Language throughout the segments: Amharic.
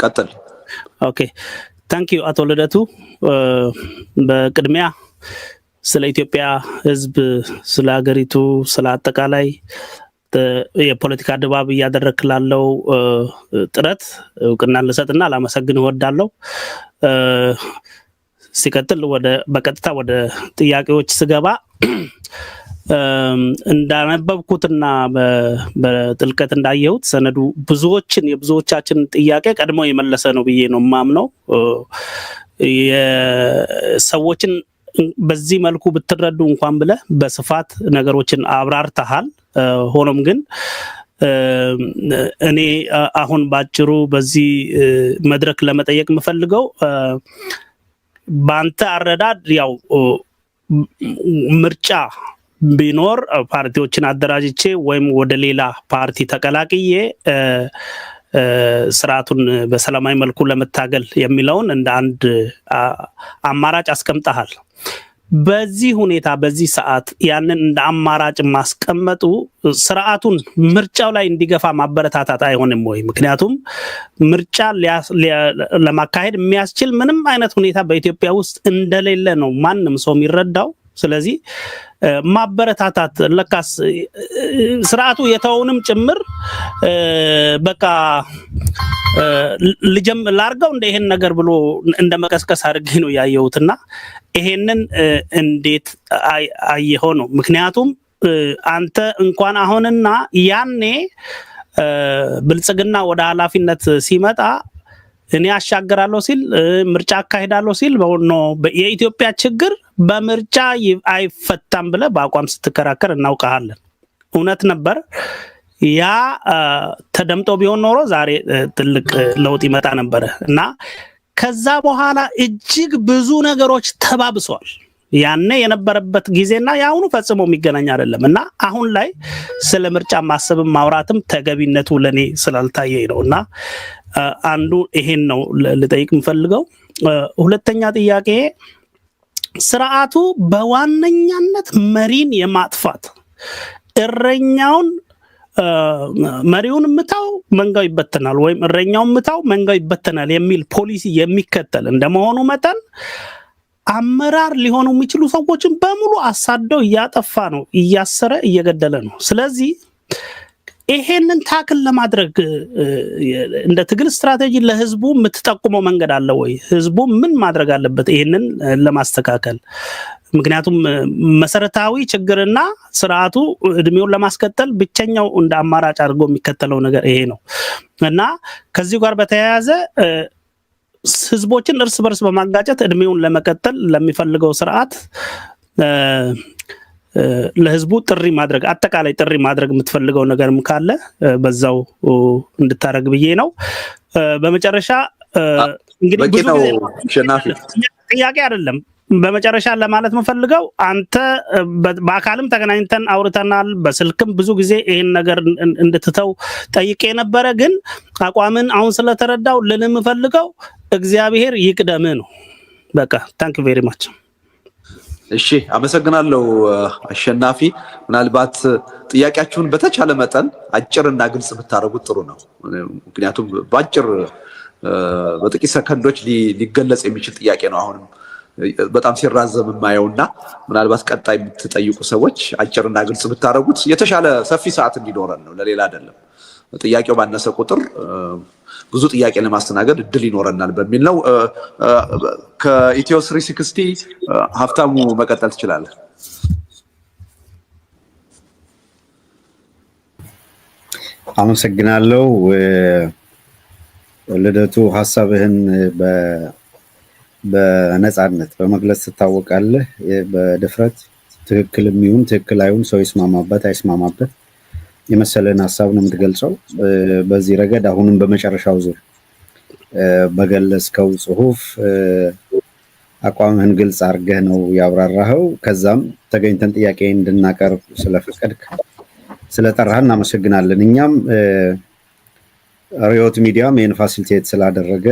ቀጥል። ኦኬ ታንክ ዩ አቶ ልደቱ። በቅድሚያ ስለ ኢትዮጵያ ህዝብ፣ ስለ ሀገሪቱ፣ ስለ አጠቃላይ የፖለቲካ ድባብ እያደረክ ላለው ጥረት እውቅና ልሰጥና ላመሰግን እወዳለሁ። ሲቀጥል በቀጥታ ወደ ጥያቄዎች ስገባ እንዳነበብኩትና በጥልቀት እንዳየሁት ሰነዱ የብዙዎቻችን ጥያቄ ቀድሞ የመለሰ ነው ብዬ ነው የማምነው። የሰዎችን በዚህ መልኩ ብትረዱ እንኳን ብለህ በስፋት ነገሮችን አብራርተሃል። ሆኖም ግን እኔ አሁን ባጭሩ በዚህ መድረክ ለመጠየቅ የምፈልገው በአንተ አረዳድ ያው ምርጫ ቢኖር ፓርቲዎችን አደራጅቼ ወይም ወደ ሌላ ፓርቲ ተቀላቅዬ ስርዓቱን በሰላማዊ መልኩ ለመታገል የሚለውን እንደ አንድ አማራጭ አስቀምጠሃል። በዚህ ሁኔታ በዚህ ሰዓት ያንን እንደ አማራጭ ማስቀመጡ ስርዓቱን ምርጫው ላይ እንዲገፋ ማበረታታት አይሆንም ወይ? ምክንያቱም ምርጫ ለማካሄድ የሚያስችል ምንም አይነት ሁኔታ በኢትዮጵያ ውስጥ እንደሌለ ነው ማንም ሰው የሚረዳው። ስለዚህ ማበረታታት ለካስ ስርዓቱ የተውንም ጭምር በቃ ላርገው እንደ ይሄን ነገር ብሎ እንደ መቀስቀስ አድርጌ ነው ያየሁትና ይሄንን እንዴት አየኸው ነው? ምክንያቱም አንተ እንኳን አሁንና ያኔ ብልጽግና ወደ ኃላፊነት ሲመጣ እኔ አሻግራለሁ ሲል ምርጫ አካሄዳለሁ ሲል የኢትዮጵያ ችግር በምርጫ አይፈታም ብለህ በአቋም ስትከራከር እናውቃለን። እውነት ነበር። ያ ተደምጦ ቢሆን ኖሮ ዛሬ ትልቅ ለውጥ ይመጣ ነበረ እና ከዛ በኋላ እጅግ ብዙ ነገሮች ተባብሰዋል። ያኔ የነበረበት ጊዜና ያሁኑ ፈጽሞ የሚገናኝ አይደለም እና አሁን ላይ ስለ ምርጫ ማሰብም ማውራትም ተገቢነቱ ለኔ ስላልታየኝ ነውና አንዱ ይሄን ነው ልጠይቅ የምፈልገው። ሁለተኛ ጥያቄ ስርዓቱ በዋነኛነት መሪን የማጥፋት እረኛውን መሪውን ምታው መንጋው ይበተናል ወይም እረኛውን ምታው መንጋው ይበተናል የሚል ፖሊሲ የሚከተል እንደመሆኑ መጠን አመራር ሊሆኑ የሚችሉ ሰዎችን በሙሉ አሳደው እያጠፋ ነው፣ እያሰረ እየገደለ ነው። ስለዚህ ይሄንን ታክል ለማድረግ እንደ ትግል ስትራቴጂ ለህዝቡ የምትጠቁመው መንገድ አለ ወይ? ህዝቡ ምን ማድረግ አለበት ይሄንን ለማስተካከል? ምክንያቱም መሰረታዊ ችግርና ስርዓቱ እድሜውን ለማስቀጠል ብቸኛው እንደ አማራጭ አድርጎ የሚከተለው ነገር ይሄ ነው እና ከዚህ ጋር በተያያዘ ህዝቦችን እርስ በርስ በማጋጨት እድሜውን ለመቀጠል ለሚፈልገው ስርዓት ለህዝቡ ጥሪ ማድረግ አጠቃላይ ጥሪ ማድረግ የምትፈልገው ነገርም ካለ በዛው እንድታረግ ብዬ ነው። በመጨረሻ እንግዲህ ብዙ ጥያቄ አይደለም። በመጨረሻ ለማለት የምፈልገው አንተ በአካልም ተገናኝተን አውርተናል፣ በስልክም ብዙ ጊዜ ይሄን ነገር እንድትተው ጠይቄ ነበረ። ግን አቋምን አሁን ስለተረዳው ልል የምፈልገው እግዚአብሔር ይቅደም ነው። በቃ ታንክ ዩ ቬሪ ማች። እሺ አመሰግናለሁ አሸናፊ። ምናልባት ጥያቄያችሁን በተቻለ መጠን አጭርና ግልጽ ብታረጉት ጥሩ ነው። ምክንያቱም በጥቂት ሰከንዶች ሊገለጽ የሚችል ጥያቄ ነው። አሁንም በጣም ሲራዘም የማየውና ምናልባት ቀጣይ የምትጠይቁ ሰዎች አጭርና ግልጽ ብታረጉት የተሻለ ሰፊ ሰዓት እንዲኖረን ነው፣ ለሌላ አይደለም። ጥያቄው ባነሰ ቁጥር ብዙ ጥያቄ ለማስተናገድ እድል ይኖረናል በሚል ነው። ከኢትዮ 360 ሀብታሙ መቀጠል ትችላለህ። አመሰግናለሁ ልደቱ። ሀሳብህን በነጻነት በመግለጽ ትታወቃለህ። በድፍረት ትክክልም ይሁን ትክክል አይሁን ሰው ይስማማበት አይስማማበት የመሰለን ሀሳብ ነው የምትገልጸው። በዚህ ረገድ አሁንም በመጨረሻው ዙር በገለጽከው ጽሁፍ አቋምህን ግልጽ አድርገህ ነው ያብራራኸው። ከዛም ተገኝተን ጥያቄ እንድናቀርብ ስለፈቀድክ ስለጠራህ እናመሰግናለን። እኛም ሪዮት ሚዲያም ይህን ፋሲሊቴት ስላደረገ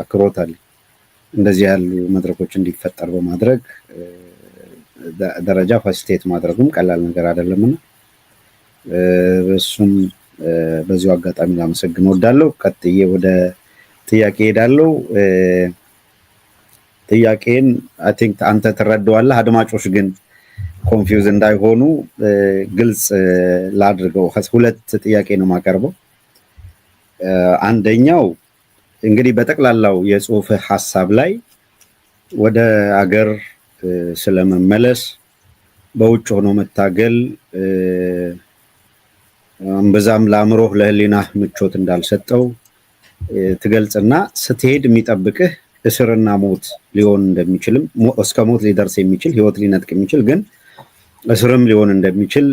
አክብሮታል። እንደዚህ ያሉ መድረኮች እንዲፈጠር በማድረግ ደረጃ ፋሲሊቴት ማድረጉም ቀላል ነገር አይደለምና እሱም በዚሁ አጋጣሚ ላመሰግን እወዳለሁ። ቀጥዬ ወደ ጥያቄ ሄዳለሁ። ጥያቄን አይ ቲንክ አንተ ትረዳዋለህ። አድማጮች ግን ኮንፊውዝ እንዳይሆኑ ግልጽ ላድርገው። ሁለት ጥያቄ ነው የማቀርበው። አንደኛው እንግዲህ በጠቅላላው የጽሁፍ ሐሳብ ላይ ወደ አገር ስለመመለስ በውጭ ሆኖ መታገል በዛም ለአእምሮህ ለህሊናህ ምቾት እንዳልሰጠው ትገልጽና ስትሄድ የሚጠብቅህ እስርና ሞት ሊሆን እንደሚችልም እስከ ሞት ሊደርስ የሚችል ህይወት ሊነጥቅ የሚችል ግን እስርም ሊሆን እንደሚችል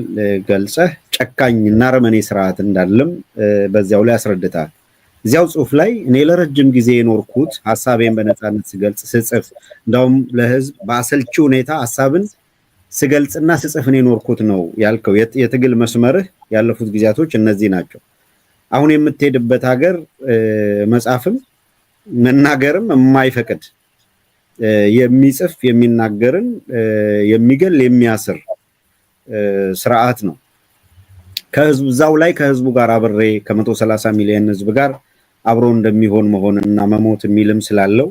ገልጸህ ጨካኝና አረመኔ ስርዓት እንዳለም በዚያው ላይ አስረድታል። እዚያው ጽሁፍ ላይ እኔ ለረጅም ጊዜ የኖርኩት ሐሳቤን በነፃነት ስገልጽ ስጽፍ እንደውም ለህዝብ በአሰልቺ ሁኔታ ሐሳብን ስገልጽና ስጽፍን የኖርኩት ነው ያልከው የትግል መስመርህ ያለፉት ጊዜያቶች እነዚህ ናቸው። አሁን የምትሄድበት ሀገር መጻፍም መናገርም የማይፈቅድ የሚጽፍ የሚናገርን የሚገል የሚያስር ስርዓት ነው። ከህዝቡ ዛው ላይ ከህዝቡ ጋር አብሬ ከ130 ሚሊዮን ህዝብ ጋር አብሮ እንደሚሆን መሆንና መሞት የሚልም ስላለው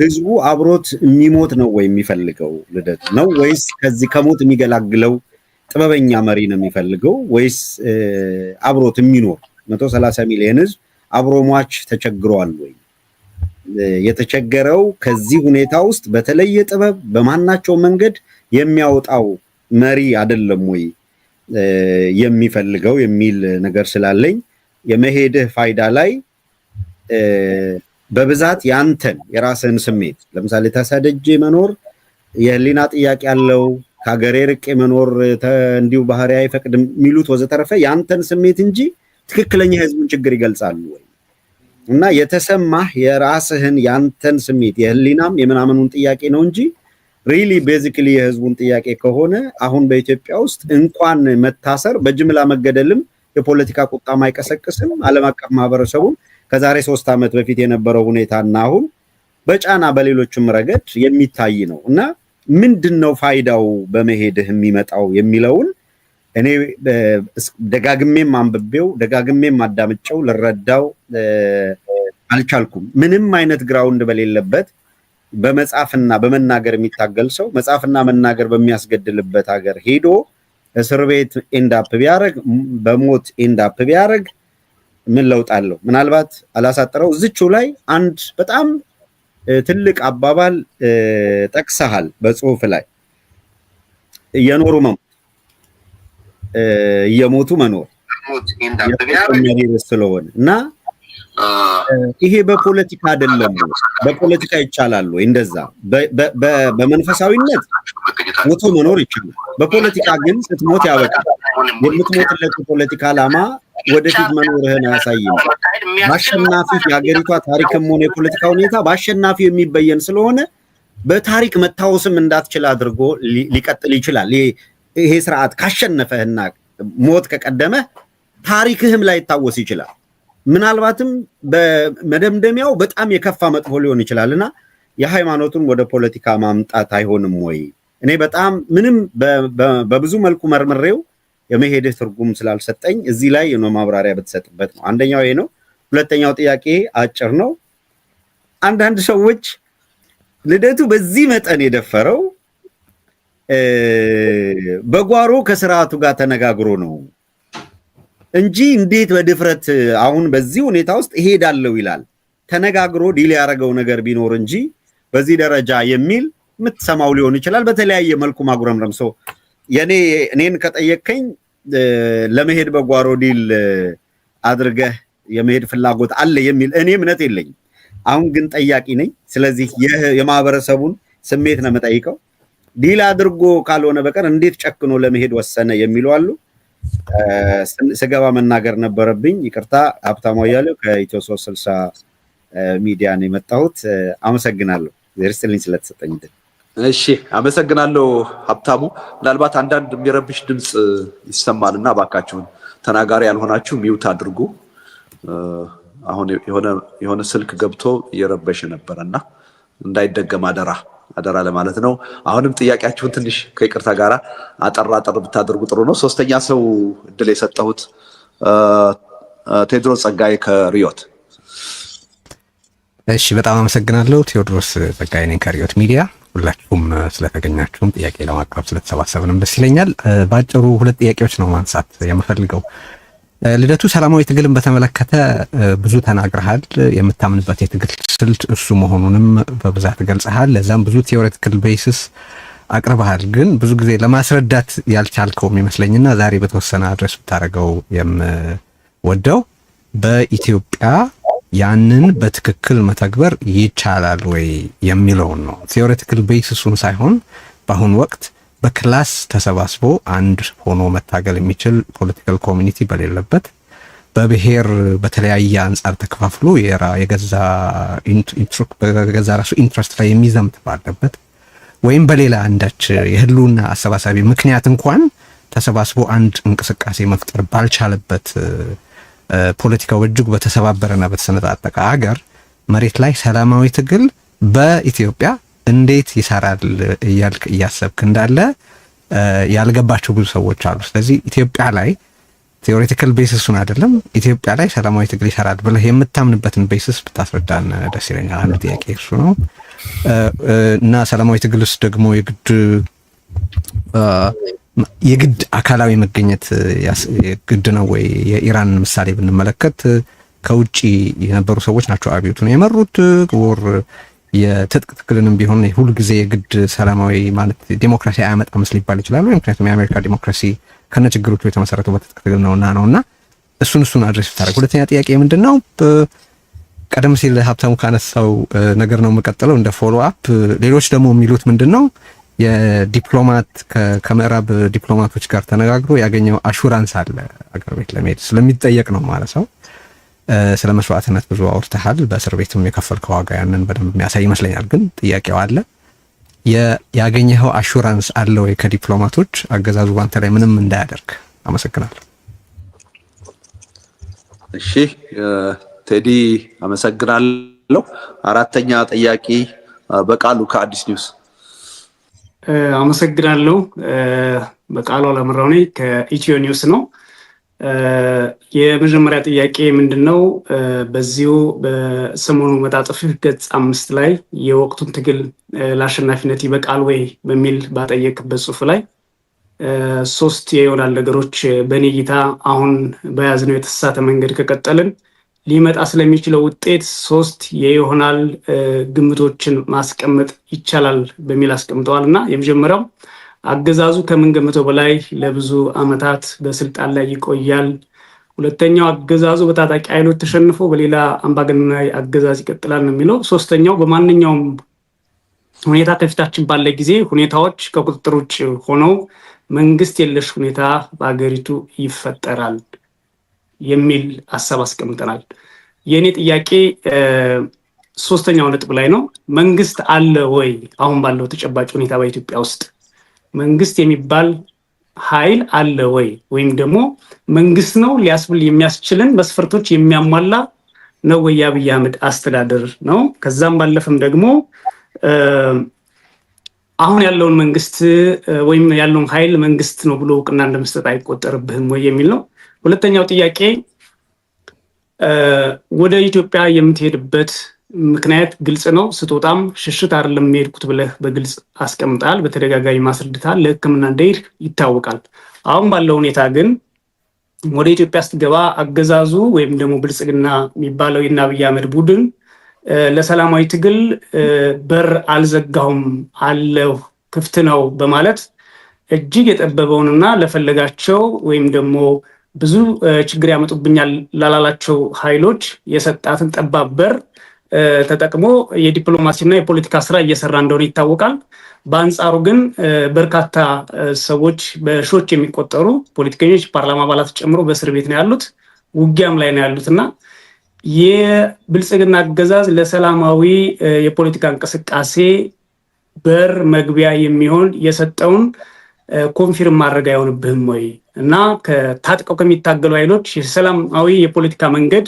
ህዝቡ አብሮት የሚሞት ነው ወይ የሚፈልገው ልደት ነው ወይስ ከዚህ ከሞት የሚገላግለው ጥበበኛ መሪ ነው የሚፈልገው ወይስ አብሮት የሚኖር 130 ሚሊዮን ህዝብ አብሮ ሟች ተቸግሯል ወይ? የተቸገረው ከዚህ ሁኔታ ውስጥ በተለየ ጥበብ በማናቸው መንገድ የሚያወጣው መሪ አይደለም ወይ የሚፈልገው የሚል ነገር ስላለኝ የመሄድህ ፋይዳ ላይ በብዛት ያንተን የራስህን ስሜት ለምሳሌ ተሰደጄ መኖር የህሊና ጥያቄ ያለው ከሀገሬ ርቄ መኖር እንዲሁ ባህሪ አይፈቅድም የሚሉት ወዘተረፈ ያንተን ስሜት እንጂ ትክክለኛ የህዝቡን ችግር ይገልጻሉ ወይ? እና የተሰማህ የራስህን ያንተን ስሜት የህሊናም የምናምኑን ጥያቄ ነው እንጂ ሪሊ ቤዚክሊ የህዝቡን ጥያቄ ከሆነ አሁን በኢትዮጵያ ውስጥ እንኳን መታሰር በጅምላ መገደልም የፖለቲካ ቁጣም አይቀሰቅስም። ዓለም አቀፍ ማህበረሰቡም ከዛሬ 3 ዓመት በፊት የነበረው ሁኔታና አሁን በጫና በሌሎችም ረገድ የሚታይ ነው እና ምንድነው ፋይዳው በመሄድህ የሚመጣው የሚለውን እኔ ደጋግሜም አንብቤው ደጋግሜም አዳምጬው ልረዳው አልቻልኩም። ምንም አይነት ግራውንድ በሌለበት በመጻፍና በመናገር የሚታገል ሰው መጻፍና መናገር በሚያስገድልበት ሀገር ሄዶ እስር ቤት ኤንዳፕ ቢያረግ በሞት ኤንዳፕ ቢያረግ ምን ለውጥ አለው? ምናልባት አላሳጠረው እዚቹ ላይ አንድ በጣም ትልቅ አባባል ጠቅሰሃል በጽሁፍ ላይ እየኖሩ መሞት እየሞቱ መኖር ስለሆነ እና ይሄ በፖለቲካ አይደለም በፖለቲካ ይቻላል ወይ? እንደዛ በመንፈሳዊነት ሞቶ መኖር ይችላል። በፖለቲካ ግን ስትሞት ያበቃል። የምትሞትለት ፖለቲካ ዓላማ ወደፊት መኖርህን አያሳይም። በአሸናፊ የሀገሪቷ ታሪክም ሆነ የፖለቲካ ሁኔታ በአሸናፊ የሚበየን ስለሆነ በታሪክ መታወስም እንዳትችል አድርጎ ሊቀጥል ይችላል። ይሄ ስርዓት ካሸነፈህና ሞት ከቀደመ ታሪክህም ላይ ይታወስ ይችላል። ምናልባትም በመደምደሚያው በጣም የከፋ መጥፎ ሊሆን ይችላልና የሃይማኖቱን ወደ ፖለቲካ ማምጣት አይሆንም ወይ? እኔ በጣም ምንም በብዙ መልኩ መርምሬው የመሄድህ ትርጉም ስላልሰጠኝ እዚህ ላይ ነው ማብራሪያ ብትሰጥበት ነው። አንደኛው ይሄ ነው። ሁለተኛው ጥያቄ አጭር ነው። አንዳንድ ሰዎች ልደቱ በዚህ መጠን የደፈረው በጓሮ ከስርዓቱ ጋር ተነጋግሮ ነው እንጂ እንዴት በድፍረት አሁን በዚህ ሁኔታ ውስጥ እሄዳለሁ ይላል? ተነጋግሮ ዲል ያደረገው ነገር ቢኖር እንጂ በዚህ ደረጃ የሚል የምትሰማው ሊሆን ይችላል። በተለያየ መልኩ ማጉረምረም ሰው እኔን ከጠየቀኝ ለመሄድ በጓሮ ዲል አድርገህ የመሄድ ፍላጎት አለ የሚል እኔ እምነት የለኝም። አሁን ግን ጠያቂ ነኝ። ስለዚህ የማህበረሰቡን ስሜት ነው የምጠይቀው። ዲል አድርጎ ካልሆነ በቀር እንዴት ጨክኖ ለመሄድ ወሰነ የሚሉ አሉ። ስገባ መናገር ነበረብኝ። ይቅርታ። ሀብታሙ አያሌው ከኢትዮ 360 ሚዲያ ነው የመጣሁት። አመሰግናለሁ ዘርስትልኝ ስለተሰጠኝ። እሺ አመሰግናለሁ ሀብታሙ። ምናልባት አንዳንድ የሚረብሽ ድምጽ ይሰማልና ባካችሁን ተናጋሪ ያልሆናችሁ ሚውት አድርጉ። አሁን የሆነ ስልክ ገብቶ እየረበሽ ነበርና እንዳይደገም አደራ ለማለት ነው። አሁንም ጥያቄያችሁን ትንሽ ከይቅርታ ጋራ አጠር ብታደርጉ ጥሩ ነው። ሶስተኛ ሰው እድል የሰጠሁት ቴድሮስ ጸጋዬ ከሪዮት እሺ በጣም አመሰግናለሁ። ቴዎድሮስ ጸጋዬ ነኝ ከሪዮት ሚዲያ። ሁላችሁም ስለተገኛችሁም ጥያቄ ለማቅረብ ስለተሰባሰብንም ደስ ይለኛል። ባጭሩ ሁለት ጥያቄዎች ነው ማንሳት የምፈልገው። ልደቱ ሰላማዊ ትግልን በተመለከተ ብዙ ተናግረሃል። የምታምንበት የትግል ስልት እሱ መሆኑንም በብዛት ገልጸሃል። ለዛም ብዙ ቲዮሬቲካል ቤሲስ አቅርበሃል። ግን ብዙ ጊዜ ለማስረዳት ያልቻልከውም ይመስለኝና ዛሬ በተወሰነ አድረስ ብታደርገው የምወደው በኢትዮጵያ ያንን በትክክል መተግበር ይቻላል ወይ የሚለውን ነው። ቲዮሬቲካል ቤሲሱን ሳይሆን በአሁኑ ወቅት በክላስ ተሰባስቦ አንድ ሆኖ መታገል የሚችል ፖለቲካል ኮሚኒቲ በሌለበት፣ በብሔር በተለያየ አንጻር ተከፋፍሎ የገዛ ራሱ ኢንትረስት ላይ የሚዘምት ባለበት፣ ወይም በሌላ አንዳች የህልውና አሰባሳቢ ምክንያት እንኳን ተሰባስቦ አንድ እንቅስቃሴ መፍጠር ባልቻለበት ፖለቲካው እጅግ በተሰባበረና በተሰነጣጠቀ ሀገር መሬት ላይ ሰላማዊ ትግል በኢትዮጵያ እንዴት ይሰራል እያልክ እያሰብክ እንዳለ ያልገባቸው ብዙ ሰዎች አሉ። ስለዚህ ኢትዮጵያ ላይ ቴዎሬቲካል ቤሲሱን አይደለም ኢትዮጵያ ላይ ሰላማዊ ትግል ይሰራል ብለህ የምታምንበትን ቤሲስ ብታስረዳን ደስ ይለኛል። አንድ ጥያቄ እሱ ነው። እና ሰላማዊ ትግልስ ደግሞ የግድ አካላዊ መገኘት ግድ ነው ወይ? የኢራን ምሳሌ ብንመለከት ከውጪ የነበሩ ሰዎች ናቸው አብዮቱን የመሩት። ወር የትጥቅ ትግልንም ቢሆን ሁሉ ጊዜ የግድ ሰላማዊ ማለት ዲሞክራሲ አያመጣም ሊባል ይችላል። ምክንያቱም የአሜሪካ ዲሞክራሲ ከነችግሮቹ የተመሰረተው በትጥቅ ትግል ነውና እሱን አድሬስ ብታደርግ። ሁለተኛ ጥያቄ ምንድነው? ቀደም ሲል ሀብታሙ ካነሳው ነገር ነው የምቀጥለው እንደ ፎሎ አፕ። ሌሎች ደግሞ የሚሉት ምንድነው የዲፕሎማት ከምዕራብ ዲፕሎማቶች ጋር ተነጋግሮ ያገኘው አሹራንስ አለ አገር ቤት ለመሄድ ስለሚጠየቅ ነው ማለት ነው። ስለ መስዋዕትነት ብዙ አውርተሃል። በእስር ቤትም የከፈልከው ዋጋ ያንን በደንብ የሚያሳይ ይመስለኛል። ግን ጥያቄው አለ ያገኘኸው አሹራንስ አለ ወይ ከዲፕሎማቶች አገዛዙ ባንተ ላይ ምንም እንዳያደርግ? አመሰግናለሁ። እሺ ቴዲ አመሰግናለሁ። አራተኛ ጥያቄ በቃሉ ከአዲስ ኒውስ። አመሰግናለሁ። በቃሉ አለምራው ነኝ ከኢትዮ ኒውስ ነው። የመጀመሪያ ጥያቄ ምንድነው? በዚሁ በሰሞኑ መጣጥፍ ገጽ 5 ላይ የወቅቱን ትግል ለአሸናፊነት ይበቃል ወይ በሚል ባጠየቅበት ጽሑፍ ላይ 3 የይሆናል ነገሮች በእኔ እይታ አሁን በያዝነው የተሳሳተ መንገድ ከቀጠልን ሊመጣ ስለሚችለው ውጤት 3 የይሆናል ግምቶችን ማስቀመጥ ይቻላል በሚል አስቀምጠዋል እና የመጀመሪያው አገዛዙ ከምንገምተው በላይ ለብዙ ዓመታት በስልጣን ላይ ይቆያል። ሁለተኛው አገዛዙ በታጣቂ ኃይሎች ተሸንፎ በሌላ አምባገነናዊ አገዛዝ ይቀጥላል ነው የሚለው። ሶስተኛው በማንኛውም ሁኔታ ከፊታችን ባለ ጊዜ ሁኔታዎች ከቁጥጥር ውጭ ሆነው መንግስት የለሽ ሁኔታ በአገሪቱ ይፈጠራል የሚል ሐሳብ አስቀምጠናል። የኔ ጥያቄ ሶስተኛው ነጥብ ላይ ነው። መንግስት አለ ወይ? አሁን ባለው ተጨባጭ ሁኔታ በኢትዮጵያ ውስጥ መንግስት የሚባል ኃይል አለ ወይ? ወይም ደግሞ መንግስት ነው ሊያስብል የሚያስችልን መስፈርቶች የሚያሟላ ነው ወይ የአብይ አህመድ አስተዳደር ነው? ከዛም ባለፈም ደግሞ አሁን ያለውን መንግስት ወይም ያለውን ኃይል መንግስት ነው ብሎ እውቅና እንደመስጠት አይቆጠርብህም ወይ የሚል ነው። ሁለተኛው ጥያቄ ወደ ኢትዮጵያ የምትሄድበት ምክንያት ግልጽ ነው። ስትወጣም ሽሽት አይደለም የሄድኩት ብለህ በግልጽ አስቀምጣል። በተደጋጋሚ ማስረድታል። ለሕክምና እንደሄድክ ይታወቃል። አሁን ባለው ሁኔታ ግን ወደ ኢትዮጵያ ስትገባ አገዛዙ ወይም ደግሞ ብልጽግና የሚባለው የአብይ አህመድ ቡድን ለሰላማዊ ትግል በር አልዘጋሁም አለው ክፍት ነው በማለት እጅግ የጠበበውንና ለፈለጋቸው ወይም ደግሞ ብዙ ችግር ያመጡብኛል ላላላቸው ኃይሎች የሰጣትን ጠባብ በር ተጠቅሞ የዲፕሎማሲና የፖለቲካ ስራ እየሰራ እንደሆነ ይታወቃል። በአንጻሩ ግን በርካታ ሰዎች በሺዎች የሚቆጠሩ ፖለቲከኞች፣ ፓርላማ አባላት ጨምሮ በእስር ቤት ነው ያሉት፣ ውጊያም ላይ ነው ያሉት እና የብልጽግና አገዛዝ ለሰላማዊ የፖለቲካ እንቅስቃሴ በር መግቢያ የሚሆን የሰጠውን ኮንፊርም ማድረግ አይሆንብህም ወይ? እና ከታጥቀው ከሚታገሉ ኃይሎች የሰላማዊ የፖለቲካ መንገድ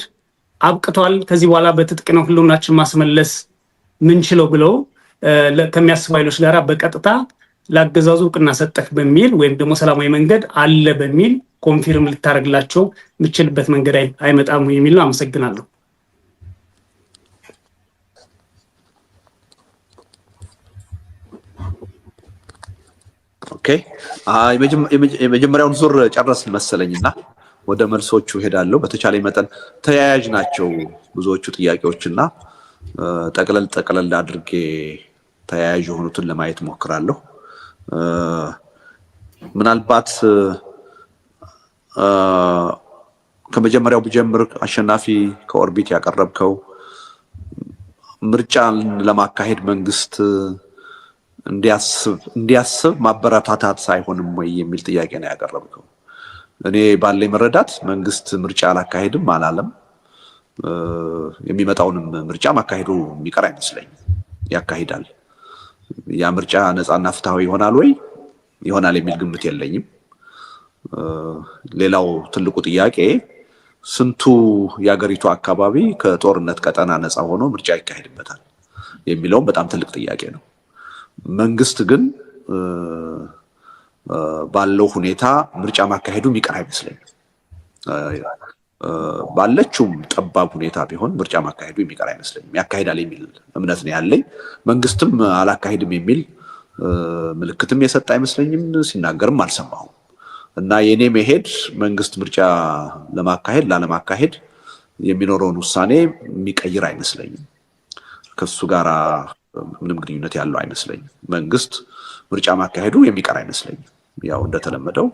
አብቅቷል፣ ከዚህ በኋላ በትጥቅ ነው ህልውናችን ማስመለስ ምንችለው ብለው ከሚያስቡ ኃይሎች ጋር በቀጥታ ለአገዛዙ እውቅና ሰጠህ በሚል ወይም ደግሞ ሰላማዊ መንገድ አለ በሚል ኮንፊርም ልታደርግላቸው የምችልበት መንገድ አይመጣም የሚል ነው። አመሰግናለሁ። ኦኬ የመጀመሪያውን ዙር ጨረስን መሰለኝና ወደ መልሶቹ ሄዳለሁ። በተቻለ መጠን ተያያዥ ናቸው ብዙዎቹ ጥያቄዎችና ጠቅለል አድርጌ ተያያዥ የሆኑትን ለማየት ሞክራለሁ። ምናልባት ከመጀመሪያው ብጀምር አሸናፊ ከኦርቢት ያቀረብከው ምርጫን ለማካሄድ መንግስት እንዲያስብ ማበረታታት ሳይሆንም ወይ የሚል ጥያቄ ነው ያቀረብከው። እኔ ባለኝ መረዳት መንግስት ምርጫ አላካሄድም አላለም። የሚመጣውንም ምርጫ ማካሄዱ የሚቀር አይመስለኝም። ያካሂዳል። ያ ምርጫ ነፃና ፍትሃዊ ይሆናል ወይ ይሆናል የሚል ግምት የለኝም። ሌላው ትልቁ ጥያቄ ስንቱ የሀገሪቱ አካባቢ ከጦርነት ቀጠና ነፃ ሆኖ ምርጫ ይካሄድበታል የሚለውም በጣም ትልቅ ጥያቄ ነው። መንግስት ግን ባለው ሁኔታ ምርጫ ማካሄዱ የሚቀር አይመስለኝም። ባለችውም ጠባብ ሁኔታ ቢሆን ምርጫ ማካሄዱ የሚቀር አይመስለኝም። ያካሂዳል የሚል እምነት ነው ያለኝ። መንግስትም አላካሄድም የሚል ምልክትም የሰጠ አይመስለኝም፣ ሲናገርም አልሰማሁም። እና የኔ መሄድ መንግስት ምርጫ ለማካሄድ ላለማካሄድ የሚኖረውን ውሳኔ የሚቀይር አይመስለኝም። ከሱ ጋር ምንም ግንኙነት ያለው አይመስለኝም። መንግስት ምርጫ ማካሄዱ የሚቀር አይመስለኝም። ያው እንደተለመደው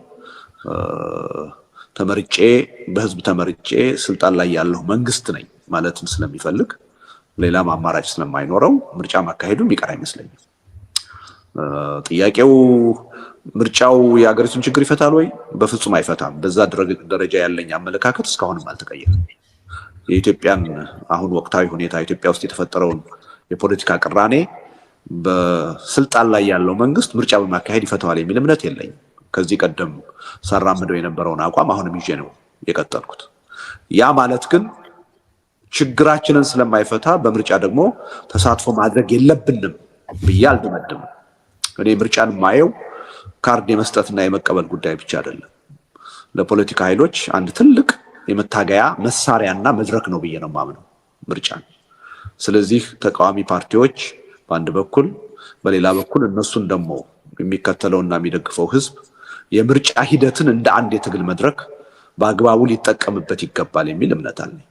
ተመርጬ በህዝብ ተመርጬ ስልጣን ላይ ያለው መንግስት ነኝ ማለትም ስለሚፈልግ ሌላም አማራጭ ስለማይኖረው ምርጫ ማካሄዱ የሚቀር አይመስለኝም። ጥያቄው ምርጫው የሀገሪቱን ችግር ይፈታል ወይ? በፍጹም አይፈታም። በዛ ደረጃ ያለኝ አመለካከት እስካሁንም አልተቀየረም። የኢትዮጵያን አሁን ወቅታዊ ሁኔታ ኢትዮጵያ ውስጥ የተፈጠረውን የፖለቲካ ቅራኔ በስልጣን ላይ ያለው መንግስት ምርጫ በማካሄድ ይፈታዋል የሚል እምነት የለኝም። ከዚህ ቀደም ሳራምደው የነበረውን አቋም አሁንም ይዤ ነው የቀጠልኩት። ያ ማለት ግን ችግራችንን ስለማይፈታ በምርጫ ደግሞ ተሳትፎ ማድረግ የለብንም ብዬ አልደመድም። እኔ ምርጫን ማየው ካርድ የመስጠትና የመቀበል ጉዳይ ብቻ አይደለም። ለፖለቲካ ኃይሎች አንድ ትልቅ የመታገያ መሳሪያና መድረክ ነው ብዬ ነው የማምነው ምርጫን። ስለዚህ ተቃዋሚ ፓርቲዎች በአንድ በኩል፣ በሌላ በኩል እነሱን ደግሞ የሚከተለውና የሚደግፈው ህዝብ የምርጫ ሂደትን እንደ አንድ የትግል መድረክ በአግባቡ ሊጠቀምበት ይገባል የሚል እምነት አለኝ።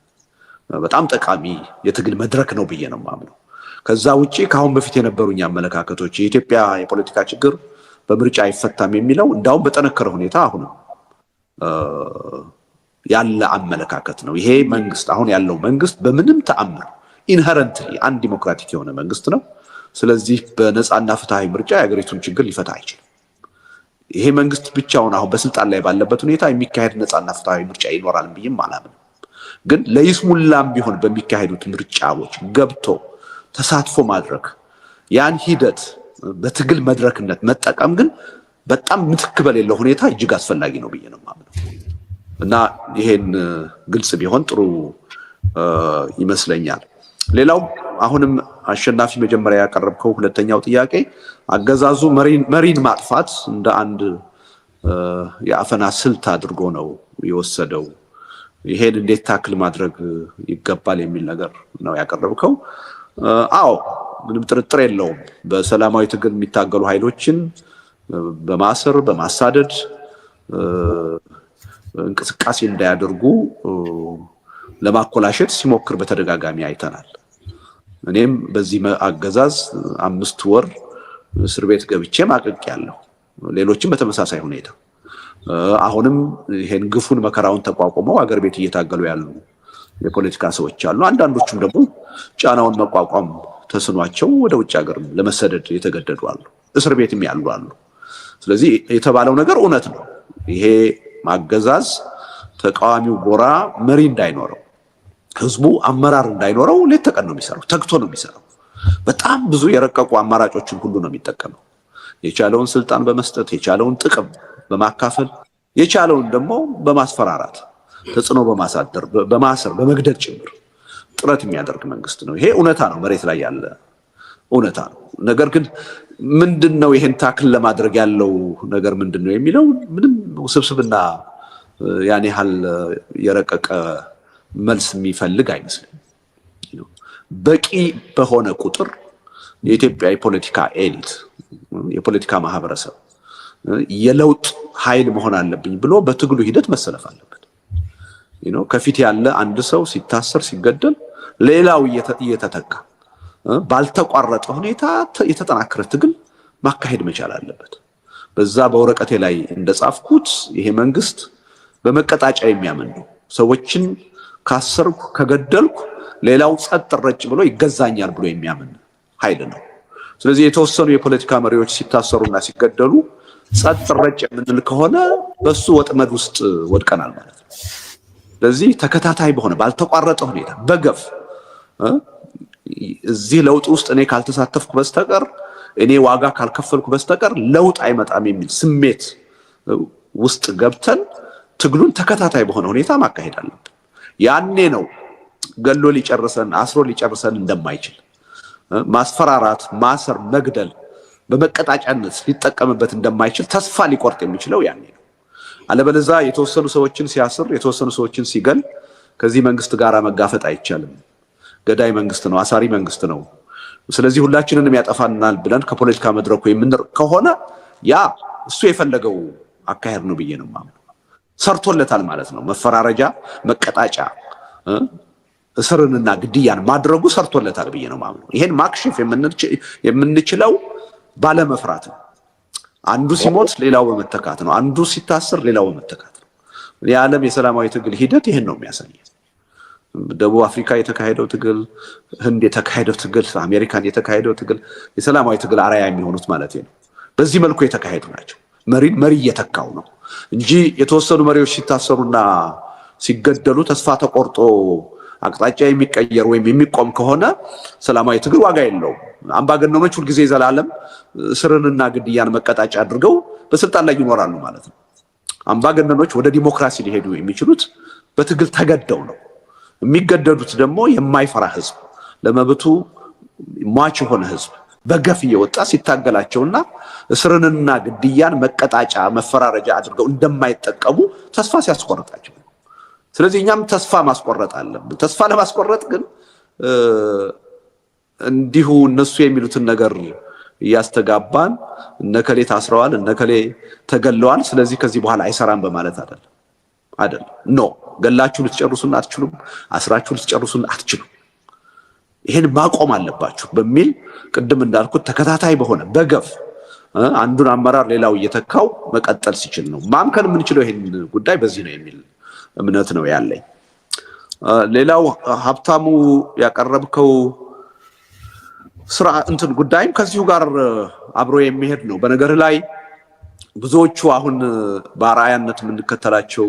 በጣም ጠቃሚ የትግል መድረክ ነው ብዬ ነው የማምነው። ከዛ ውጪ ከአሁን በፊት የነበሩኝ አመለካከቶች የኢትዮጵያ የፖለቲካ ችግር በምርጫ አይፈታም የሚለው እንዳውም በጠነከረ ሁኔታ አሁን ያለ አመለካከት ነው። ይሄ መንግስት አሁን ያለው መንግስት በምንም ተአምር ኢንሄረንትሊ አንድ ዲሞክራቲክ የሆነ መንግስት ነው። ስለዚህ በነፃና ፍትሃዊ ምርጫ የሀገሪቱን ችግር ሊፈታ አይችልም። ይሄ መንግስት ብቻውን አሁን በስልጣን ላይ ባለበት ሁኔታ የሚካሄድ ነፃና ፍትሃዊ ምርጫ ይኖራል ብዬም አላምንም። ግን ለይስሙላም ቢሆን በሚካሄዱት ምርጫዎች ገብቶ ተሳትፎ ማድረግ ያን ሂደት በትግል መድረክነት መጠቀም ግን በጣም ምትክ በሌለው ሁኔታ እጅግ አስፈላጊ ነው ብዬ ነው የማምነው። እና ይሄን ግልጽ ቢሆን ጥሩ ይመስለኛል። ሌላው አሁንም አሸናፊ መጀመሪያ ያቀረብከው ሁለተኛው ጥያቄ አገዛዙ መሪን ማጥፋት እንደ አንድ የአፈና ስልት አድርጎ ነው የወሰደው። ይሄን እንዴት ታክል ማድረግ ይገባል የሚል ነገር ነው ያቀረብከው። አዎ ምንም ጥርጥር የለውም። በሰላማዊ ትግል የሚታገሉ ኃይሎችን በማሰር በማሳደድ እንቅስቃሴ እንዳያደርጉ ለማኮላሸት ሲሞክር በተደጋጋሚ አይተናል። እኔም በዚህ አገዛዝ 5 ወር እስር ቤት ገብቼ ማቀቅያለሁ። ሌሎችም በተመሳሳይ ሁኔታ አሁንም ይሄን ግፉን መከራውን ተቋቁመው አገር ቤት እየታገሉ ያሉ የፖለቲካ ሰዎች አሉ። አንዳንዶቹም ደግሞ ጫናውን መቋቋም ተስኗቸው ወደ ውጭ ሀገር ለመሰደድ የተገደዱ አሉ። እስር ቤትም ያሉ አሉ። ስለዚህ የተባለው ነገር እውነት ነው። ይሄ አገዛዝ ተቃዋሚው ጎራ መሪ እንዳይኖረው፣ ህዝቡ አመራር እንዳይኖረው ሌት ተቀን ነው የሚሰራው፣ ተግቶ ነው የሚሰራው። በጣም ብዙ የረቀቁ አማራጮችን ሁሉ ነው የሚጠቀመው። የቻለውን ስልጣን በመስጠት የቻለውን ጥቅም በማካፈል የቻለውን ደግሞ በማስፈራራት ተጽዕኖ በማሳደር በማሰር በመግደል ጭምር ጥረት የሚያደርግ መንግስት ነው። ይሄ እውነታ ነው፣ መሬት ላይ ያለ እውነታ ነው። ነገር ግን ምንድነው ይሄን ታክል ለማድረግ ያለው ነገር ምንድነው የሚለው ምንም ውስብስብና ያን ያህል የረቀቀ መልስ የሚፈልግ አይመስልም። በቂ በሆነ ቁጥር የኢትዮጵያ የፖለቲካ ኤሊት የፖለቲካ ማህበረሰብ የለውጥ ኃይል መሆን አለብኝ ብሎ በትግሉ ሂደት መሰለፍ አለበት። ከፊት ያለ አንድ ሰው ሲታሰር ሲገደል ሌላው እየተተካ ባልተቋረጠ ሁኔታ የተጠናከረ ትግል ማካሄድ መቻል አለበት። በዛ በወረቀቴ ላይ እንደጻፍኩት ይሄ መንግስት በመቀጣጫ የሚያምን ነው። ሰዎችን ካሰርኩ ከገደልኩ ሌላው ጸጥ ረጭ ብሎ ይገዛኛል ብሎ የሚያምን ኃይል ነው። ስለዚህ የተወሰኑ የፖለቲካ መሪዎች ሲታሰሩና ሲገደሉ ጸጥ ረጭ የምንል ከሆነ በሱ ወጥመድ ውስጥ ወድቀናል ማለት ነው። ስለዚህ ተከታታይ በሆነ ባልተቋረጠ ሁኔታ በገፍ እዚህ ለውጥ ውስጥ እኔ ካልተሳተፍኩ በስተቀር እኔ ዋጋ ካልከፈልኩ በስተቀር ለውጥ አይመጣም የሚል ስሜት ውስጥ ገብተን ትግሉን ተከታታይ በሆነ ሁኔታ ማካሄድ አለብን። ያኔ ነው ገሎ ሊጨርሰን አስሮ ሊጨርሰን እንደማይችል ማስፈራራት፣ ማሰር፣ መግደል በመቀጣጫነት ሊጠቀምበት እንደማይችል ተስፋ ሊቆርጥ የሚችለው ያኔ ነው። አለበለዚያ የተወሰኑ ሰዎችን ሲያስር የተወሰኑ ሰዎችን ሲገል ከዚህ መንግስት ጋር መጋፈጥ አይቻልም። ገዳይ መንግስት ነው፣ አሳሪ መንግስት ነው። ስለዚህ ሁላችንንም ያጠፋናል ብለን ከፖለቲካ መድረኩ የምንር ከሆነ ያ እሱ የፈለገው አካሄድ ነው ብዬ ነው የማምነው። ሰርቶለታል ማለት ነው። መፈራረጃ፣ መቀጣጫ፣ እስርንና ግድያን ማድረጉ ሰርቶለታል ብዬ ነው የማምነው። ይሄን ማክሸፍ የምንችለው ባለመፍራት ነው። አንዱ ሲሞት ሌላው በመተካት ነው። አንዱ ሲታሰር ሌላው በመተካት ነው። የዓለም የሰላማዊ ትግል ሂደት ይሄን ነው የሚያሳየው። ደቡብ አፍሪካ የተካሄደው ትግል፣ ህንድ የተካሄደው ትግል፣ አሜሪካን የተካሄደው ትግል የሰላማዊ ትግል አርአያ የሚሆኑት ማለት ነው። በዚህ መልኩ የተካሄዱ ናቸው። መሪ እየተካው ነው እንጂ የተወሰኑ መሪዎች ሲታሰሩና ሲገደሉ ተስፋ ተቆርጦ አቅጣጫ የሚቀየር ወይም የሚቆም ከሆነ ሰላማዊ ትግል ዋጋ የለውም። አምባገነኖች ሁልጊዜ ዘላለም እስርንና ግድያን መቀጣጫ አድርገው በስልጣን ላይ ይኖራሉ ማለት ነው። አምባገነኖች ወደ ዲሞክራሲ ሊሄዱ የሚችሉት በትግል ተገደው ነው። የሚገደዱት ደግሞ የማይፈራ ህዝብ፣ ለመብቱ ሟች የሆነ ህዝብ በገፍ እየወጣ ሲታገላቸውና እስርንና ግድያን መቀጣጫ መፈራረጃ አድርገው እንደማይጠቀሙ ተስፋ ሲያስቆርጣቸው። ስለዚህ እኛም ተስፋ ማስቆረጥ አለብን። ተስፋ ለማስቆረጥ ግን እንዲሁ እነሱ የሚሉትን ነገር እያስተጋባን እነከሌ ታስረዋል፣ እነከሌ ተገለዋል፣ ስለዚህ ከዚህ በኋላ አይሰራም በማለት አይደለም። ኖ ገላችሁ ልትጨርሱን አትችሉም፣ አስራችሁ ልትጨርሱን አትችሉም፣ ይሄን ማቆም አለባችሁ በሚል ቅድም እንዳልኩት ተከታታይ በሆነ በገፍ አንዱን አመራር ሌላው እየተካው መቀጠል ሲችል ነው ማምከን የምንችለው። ይሄን ጉዳይ በዚህ ነው የሚል እምነት ነው ያለኝ። ሌላው ሀብታሙ ያቀረብከው ስራ እንትን ጉዳይም ከዚሁ ጋር አብሮ የሚሄድ ነው። በነገር ላይ ብዙዎቹ አሁን በአርአያነት የምንከተላቸው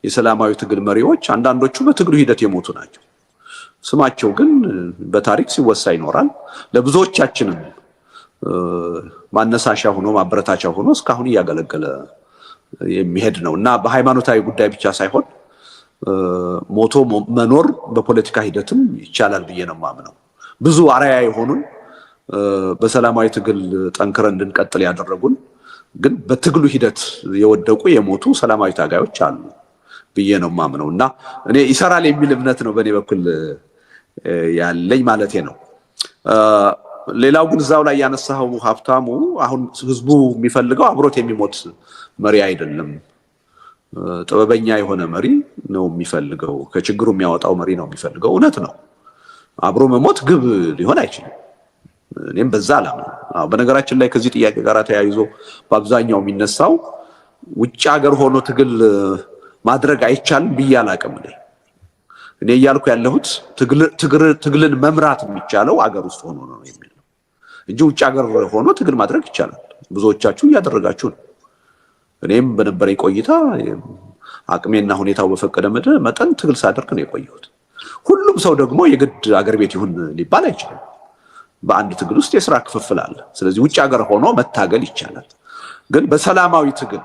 የሰላማዊ ትግል መሪዎች አንዳንዶቹ በትግሉ ሂደት የሞቱ ናቸው። ስማቸው ግን በታሪክ ሲወሳ ይኖራል። ለብዙዎቻችንም ማነሳሻ ሆኖ ማበረታቻ ሆኖ እስካሁን እያገለገለ የሚሄድ ነው እና በሃይማኖታዊ ጉዳይ ብቻ ሳይሆን ሞቶ መኖር በፖለቲካ ሂደትም ይቻላል ብዬ ነው የማምነው። ብዙ አርአያ የሆኑን በሰላማዊ ትግል ጠንክረን እንድንቀጥል ያደረጉን ግን በትግሉ ሂደት የወደቁ የሞቱ ሰላማዊ ታጋዮች አሉ ብዬ ነው የማምነው እና እኔ ይሰራል የሚል እምነት ነው በእኔ በኩል ያለኝ ማለቴ ነው። ሌላው ግን እዛው ላይ ያነሳው ሀብታሙ አሁን ህዝቡ የሚፈልገው አብሮት የሚሞት መሪ አይደለም፣ ጥበበኛ የሆነ መሪ ነው የሚፈልገው፣ ከችግሩ የሚያወጣው መሪ ነው የሚፈልገው። እውነት ነው። አብሮ መሞት ግብ ሊሆን አይችልም። እኔም በዛ አላምንም። በነገራችን ላይ ከዚህ ጥያቄ ጋር ተያይዞ በአብዛኛው የሚነሳው ውጭ ሀገር ሆኖ ትግል ማድረግ አይቻልም ብዬ አላቅም። እኔ እያልኩ ያለሁት ትግልን መምራት የሚቻለው አገር ውስጥ ሆኖ ነው የሚል ነው እንጂ ውጭ ሀገር ሆኖ ትግል ማድረግ ይቻላል። ብዙዎቻችሁ እያደረጋችሁ ነው። እኔም በነበረኝ ቆይታ አቅሜና ሁኔታው በፈቀደ መጠን ትግል ሳደርግ ነው የቆየሁት። ሁሉም ሰው ደግሞ የግድ አገር ቤት ይሁን ሊባል አይችልም። በአንድ ትግል ውስጥ የስራ ክፍፍል አለ። ስለዚህ ውጭ ሀገር ሆኖ መታገል ይቻላል። ግን በሰላማዊ ትግል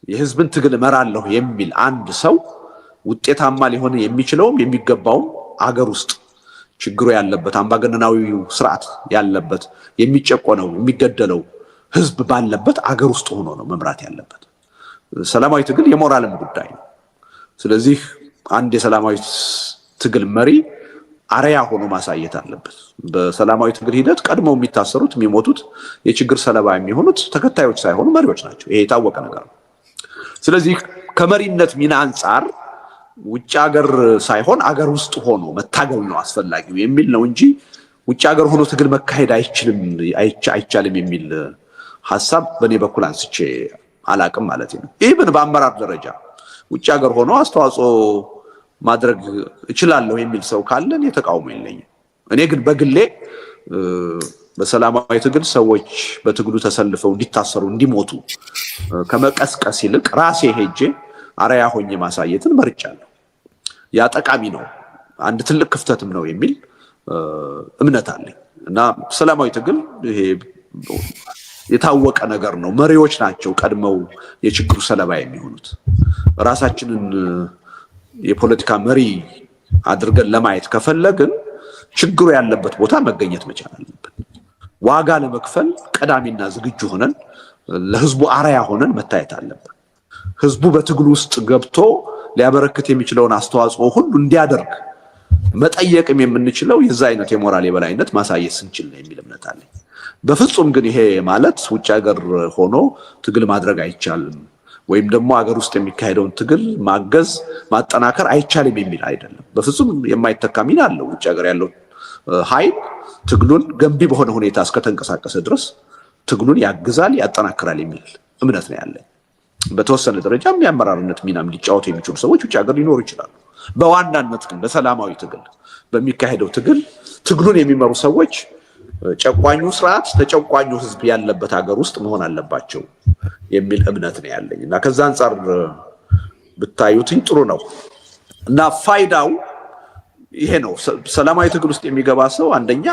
የህዝብን ትግል እመራለሁ የሚል አንድ ሰው ውጤታማ ሊሆን የሚችለውም የሚገባውም አገር ውስጥ ችግሩ ያለበት አምባገነናዊው ስርዓት ያለበት የሚጨቆነው የሚገደለው ህዝብ ባለበት አገር ውስጥ ሆኖ ነው መምራት ያለበት። ሰላማዊ ትግል የሞራልም ጉዳይ ነው። ስለዚህ አንድ የሰላማዊ ትግል መሪ አርያ ሆኖ ማሳየት አለበት። በሰላማዊ ትግል ሂደት ቀድመው የሚታሰሩት የሚሞቱት የችግር ሰለባ የሚሆኑት ተከታዮች ሳይሆኑ መሪዎች ናቸው። ይሄ የታወቀ ነገር ነው። ስለዚህ ከመሪነት ሚና አንጻር ውጭ ሀገር ሳይሆን አገር ውስጥ ሆኖ መታገል ነው አስፈላጊው የሚል ነው እንጂ ውጭ ሀገር ሆኖ ትግል መካሄድ አይቻልም የሚል ሐሳብ በእኔ በኩል አንስቼ አላቅም ማለት ነው። ኢቭን በአመራር ደረጃ ውጭ ሀገር ሆኖ አስተዋጽኦ ማድረግ እችላለሁ የሚል ሰው ካለን የተቃውሞ የለኝም። እኔ ግን በግሌ በሰላማዊ ትግል ሰዎች በትግሉ ተሰልፈው እንዲታሰሩ እንዲሞቱ ከመቀስቀስ ይልቅ ራሴ ሄጄ አርአያ ሆኜ ማሳየትን መርጫለሁ። ያ ጠቃሚ ነው፣ አንድ ትልቅ ክፍተትም ነው የሚል እምነት አለኝ እና ሰላማዊ ትግል ይሄ የታወቀ ነገር ነው። መሪዎች ናቸው ቀድመው የችግሩ ሰለባ የሚሆኑት። ራሳችንን የፖለቲካ መሪ አድርገን ለማየት ከፈለግን ችግሩ ያለበት ቦታ መገኘት መቻል አለብን። ዋጋ ለመክፈል ቀዳሚና ዝግጁ ሆነን ለህዝቡ አርአያ ሆነን መታየት አለብን። ህዝቡ በትግሉ ውስጥ ገብቶ ሊያበረክት የሚችለውን አስተዋጽኦ ሁሉ እንዲያደርግ መጠየቅም የምንችለው የዛ አይነት የሞራል የበላይነት ማሳየት ስንችል ነው የሚል እምነት አለኝ። በፍጹም ግን ይሄ ማለት ውጭ ሀገር ሆኖ ትግል ማድረግ አይቻልም ወይም ደግሞ ሀገር ውስጥ የሚካሄደውን ትግል ማገዝ ማጠናከር አይቻልም የሚል አይደለም። በፍጹም የማይተካ ሚና አለው። ውጭ ሀገር ያለው ኃይል ትግሉን ገንቢ በሆነ ሁኔታ እስከተንቀሳቀሰ ድረስ ትግሉን ያግዛል፣ ያጠናክራል የሚል እምነት ነው ያለኝ። በተወሰነ ደረጃ የአመራርነት ሚናም ሊጫወቱ የሚችሉ ሰዎች ውጭ ሀገር ሊኖሩ ይችላሉ። በዋናነት ግን በሰላማዊ ትግል በሚካሄደው ትግሉን የሚመሩ ሰዎች ጨቋኙ ስርዓት ተጨቋኙ ህዝብ ያለበት ሀገር ውስጥ መሆን አለባቸው የሚል እምነት ነው ያለኝ እና ከዛ አንፃር ብታዩትኝ ጥሩ ነው እና ፋይዳው ይሄ ነው። ሰላማዊ ትግል ውስጥ የሚገባ ሰው አንደኛ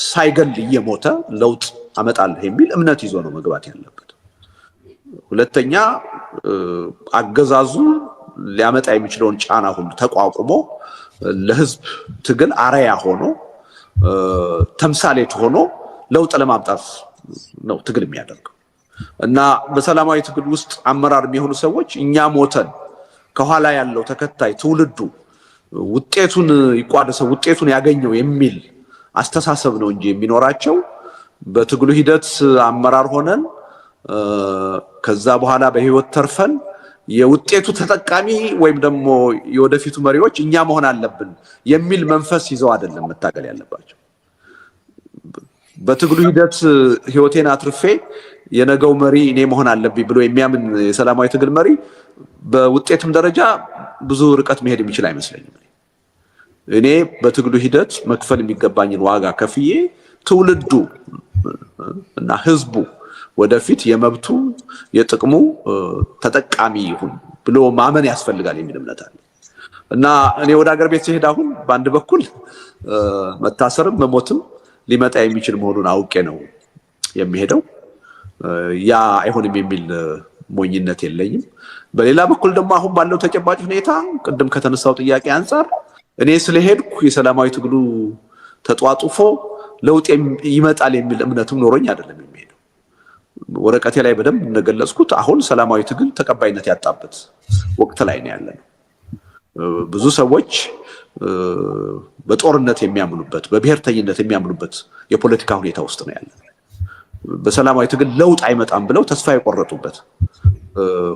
ሳይገል እየሞተ ለውጥ አመጣለሁ የሚል እምነት ይዞ ነው መግባት ያለበት። ሁለተኛ አገዛዙ ሊያመጣ የሚችለውን ጫና ሁሉ ተቋቁሞ ለህዝብ ትግል አርአያ ሆኖ ተምሳሌት ሆኖ ለውጥ ለማምጣት ነው ትግል የሚያደርገው እና በሰላማዊ ትግል ውስጥ አመራር የሚሆኑ ሰዎች እኛ ሞተን ከኋላ ያለው ተከታይ ትውልዱ ውጤቱን ይቋደሰው ውጤቱን ያገኘው የሚል አስተሳሰብ ነው እንጂ የሚኖራቸው በትግሉ ሂደት አመራር ሆነን ከዛ በኋላ በህይወት ተርፈን የውጤቱ ተጠቃሚ ወይም ደግሞ የወደፊቱ መሪዎች እኛ መሆን አለብን የሚል መንፈስ ይዘው አይደለም መታገል ያለባቸው። በትግሉ ሂደት ህይወቴን አትርፌ የነገው መሪ እኔ መሆን አለብኝ ብሎ የሚያምን የሰላማዊ ትግል መሪ በውጤትም ደረጃ ብዙ ርቀት መሄድ የሚችል አይመስለኝም። እኔ በትግሉ ሂደት መክፈል የሚገባኝን ዋጋ ከፍዬ ትውልዱ እና ህዝቡ ወደፊት የመብቱ የጥቅሙ ተጠቃሚ ይሁን ብሎ ማመን ያስፈልጋል የሚል እምነት አለ እና እኔ ወደ ሀገር ቤት ሲሄድ አሁን በአንድ በኩል መታሰርም መሞትም ሊመጣ የሚችል መሆኑን አውቄ ነው የሚሄደው። ያ አይሆንም የሚል ሞኝነት የለኝም። በሌላ በኩል ደግሞ አሁን ባለው ተጨባጭ ሁኔታ ቅድም ከተነሳው ጥያቄ አንፃር እኔ ስለሄድኩ የሰላማዊ ትግሉ ተጧጡፎ ለውጥ ይመጣል የሚል እምነትም ኖሮኝ አይደለም የሚሄደው። ወረቀቴ ላይ በደንብ እንደገለጽኩት አሁን ሰላማዊ ትግል ተቀባይነት ያጣበት ወቅት ላይ ነው ያለነው። ብዙ ሰዎች በጦርነት የሚያምኑበት በብሔርተኝነት የሚያምኑበት የፖለቲካ ሁኔታ ውስጥ ነው ያለነው። በሰላማዊ ትግል ለውጥ አይመጣም ብለው ተስፋ የቆረጡበት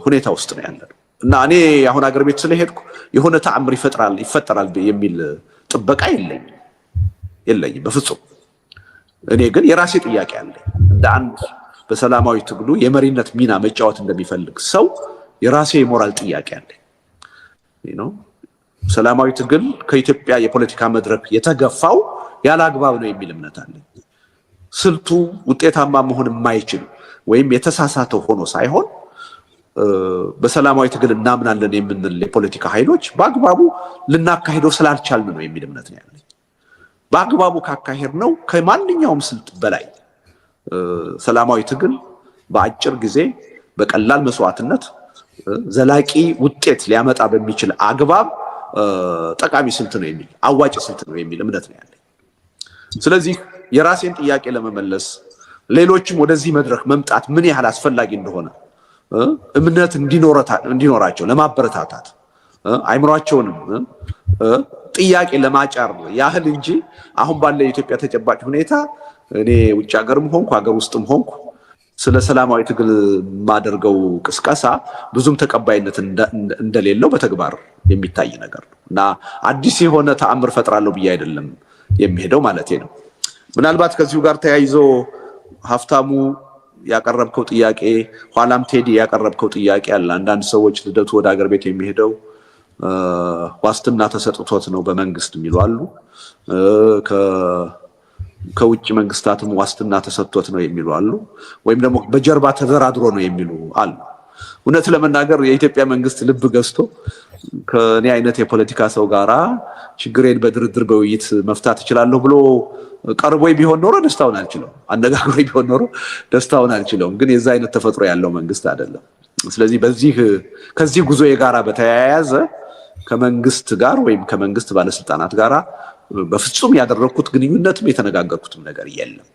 ሁኔታ ውስጥ ነው ያለነው እና እኔ አሁን ሀገር ቤት ስለሄድኩ የሆነ ተአምር ይፈጠራል የሚል ጥበቃ የለኝም በፍጹም። እኔ ግን የራሴ ጥያቄ አለኝ። እንደ አንድ በሰላማዊ ትግሉ የመሪነት ሚና መጫወት እንደሚፈልግ ሰው የራሴ የሞራል ጥያቄ አለኝ። ሰላማዊ ትግል ከኢትዮጵያ የፖለቲካ መድረክ የተገፋው ያለ አግባብ ነው የሚል እምነት አለኝ። ስልቱ ውጤታማ መሆን የማይችል ወይም የተሳሳተው ሆኖ ሳይሆን በሰላማዊ ትግል እናምናለን የምንል የፖለቲካ ኃይሎች በአግባቡ ልናካሄደው ስላልቻልን ነው የሚል እምነት ነው ያለኝ። በአግባቡ ካካሄድ ነው ከማንኛውም ስልት በላይ ሰላማዊ ትግል በአጭር ጊዜ በቀላል መስዋዕትነት ዘላቂ ውጤት ሊያመጣ በሚችል አግባብ ጠቃሚ ስልት ነው የሚል አዋጭ ስልት ነው የሚል እምነት ነው ያለኝ። ስለዚህ የራሴን ጥያቄ ለመመለስ ሌሎችም ወደዚህ መድረክ መምጣት ምን ያህል አስፈላጊ እንደሆነ እምነት እንዲኖራቸው ለማበረታታት አይምሯቸውንም ጥያቄ ለማጫር ያህል እንጂ አሁን ባለ የኢትዮጵያ ተጨባጭ ሁኔታ እኔ ውጭ ሀገርም ሆንኩ ሀገር ውስጥም ሆንኩ ስለ ሰላማዊ ትግል ማደርገው ቅስቀሳ ብዙም ተቀባይነት እንደሌለው በተግባር የሚታይ ነገር ነው እና አዲስ የሆነ ተአምር ፈጥራለሁ ብዬ አይደለም የሚሄደው ማለት ነው። ምናልባት ከዚሁ ጋር ተያይዞ ሀፍታሙ ያቀረብከው ጥያቄ ኋላም ቴዲ ያቀረብከው ጥያቄ አለ። አንዳንድ ሰዎች ልደቱ ወደ ሀገር ቤት የሚሄደው ዋስትና ተሰጥቶት ነው በመንግስት የሚሉ አሉ። ከውጭ መንግስታትም ዋስትና ተሰጥቶት ነው የሚሉ አሉ። ወይም ደግሞ በጀርባ ተደራድሮ ነው የሚሉ አሉ። እውነት ለመናገር የኢትዮጵያ መንግስት ልብ ገዝቶ ከኔ አይነት የፖለቲካ ሰው ጋራ ችግሬን በድርድር በውይይት መፍታት እችላለሁ ብሎ ቀርቦ ቢሆን ኖሮ ደስታውን አልችለው፣ አነጋግሮ ቢሆን ኖሮ ደስታውን አልችለውም። ግን የዛ አይነት ተፈጥሮ ያለው መንግስት አይደለም። ስለዚህ ከዚህ ጉዞ የጋራ በተያያዘ ከመንግስት ጋር ወይም ከመንግስት ባለስልጣናት ጋራ በፍጹም ያደረኩት ግንኙነትም የተነጋገርኩትም ነገር የለም።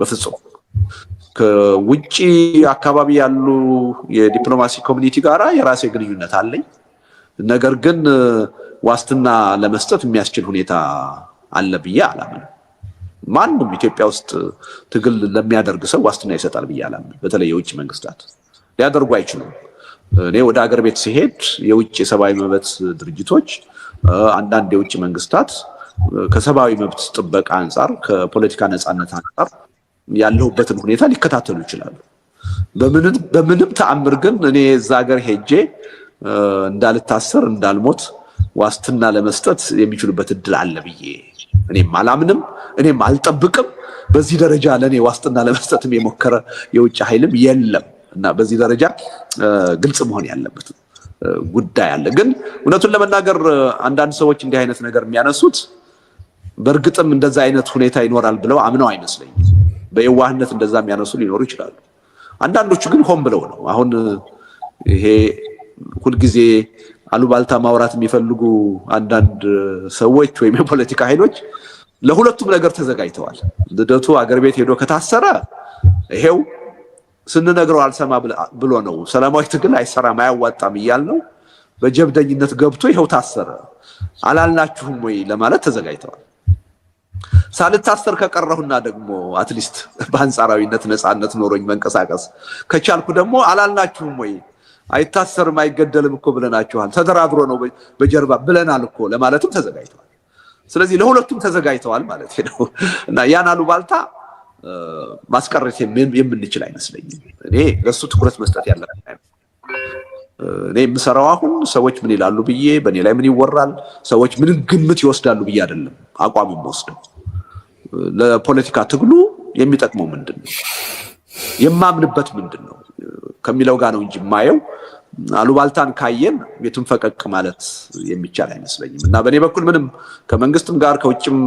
በፍጹም ከውጪ አካባቢ ያሉ የዲፕሎማሲ ኮሚኒቲ ጋራ የራሴ ግንኙነት አለኝ። ነገር ግን ዋስትና ለመስጠት የሚያስችል ሁኔታ አለ ብዬ አላምንም። ማንም ኢትዮጵያ ውስጥ ትግል ለሚያደርግ ሰው ዋስትና ይሰጣል ብዬ አላምንም። በተለይ የውጭ መንግስታት ሊያደርጉ አይችሉም። እኔ ወደ ሀገር ቤት ሲሄድ የውጭ የሰብአዊ መብት ድርጅቶች፣ አንዳንድ የውጭ መንግስታት ከሰብአዊ መብት ጥበቃ አንጻር ከፖለቲካ ነፃነት አንጻር ያለሁበትን ሁኔታ ሊከታተሉ ይችላሉ። በምንም ተአምር ግን እኔ እዛ ሀገር ሄጄ እንዳልታሰር እንዳልሞት ዋስትና ለመስጠት የሚችሉበት እድል አለ ብዬ እኔም አላምንም፣ እኔም አልጠብቅም። በዚህ ደረጃ ለኔ ዋስትና ለመስጠትም የሞከረ የውጭ ኃይልም የለም እና በዚህ ደረጃ ግልጽ መሆን ያለበት ጉዳይ አለ። ግን እውነቱን ለመናገር አንዳንድ ሰዎች እንዲህ አይነት ነገር የሚያነሱት በእርግጥም እንደዛ አይነት ሁኔታ ይኖራል ብለው አምነው አይመስለኝም። በየዋህነት እንደዛ የሚያነሱ ሊኖሩ ይችላሉ። አንዳንዶቹ ግን ሆን ብለው ነው። አሁን ይሄ ሁልጊዜ አሉባልታ ማውራት የሚፈልጉ አንዳንድ ሰዎች ወይም የፖለቲካ ኃይሎች ለሁለቱም ነገር ተዘጋጅተዋል። ልደቱ አገር ቤት ሄዶ ከታሰረ ይሄው ስንነግረው አልሰማ ብሎ ነው ሰላማዊ ትግል አይሰራም አያዋጣም እያልነው በጀብደኝነት ገብቶ ይሄው ታሰረ አላልናችሁም ወይ ለማለት ተዘጋጅተዋል። ሳልታሰር ከቀረሁና ደግሞ አትሊስት በአንጻራዊነት ነፃነት ኖሮኝ መንቀሳቀስ ከቻልኩ ደግሞ አላልናችሁም ወይ አይታሰርም አይገደልም እኮ ብለናችኋል፣ ተደራድሮ ነው በጀርባ ብለናል እኮ ለማለትም ተዘጋጅተዋል። ስለዚህ ለሁለቱም ተዘጋጅተዋል ማለት ነው እና ያን አሉባልታ ማስቀረት የምንችል አይመስለኝም። እኔ ለሱ ትኩረት መስጠት ያለብን እኔ የምሰራው አሁን ሰዎች ምን ይላሉ ብዬ በእኔ ላይ ምን ይወራል ሰዎች ምን ግምት ይወስዳሉ ብዬ አይደለም አቋም የምወስደው። ለፖለቲካ ትግሉ የሚጠቅመው ምንድነው የማምንበት ምንድነው ከሚለው ጋር ነው እንጂ ማየው አሉባልታን ካየን የትም ፈቀቅ ማለት የሚቻል አይመስለኝም እና በእኔ በኩል ምንም ከመንግስትም ጋር ከውጭም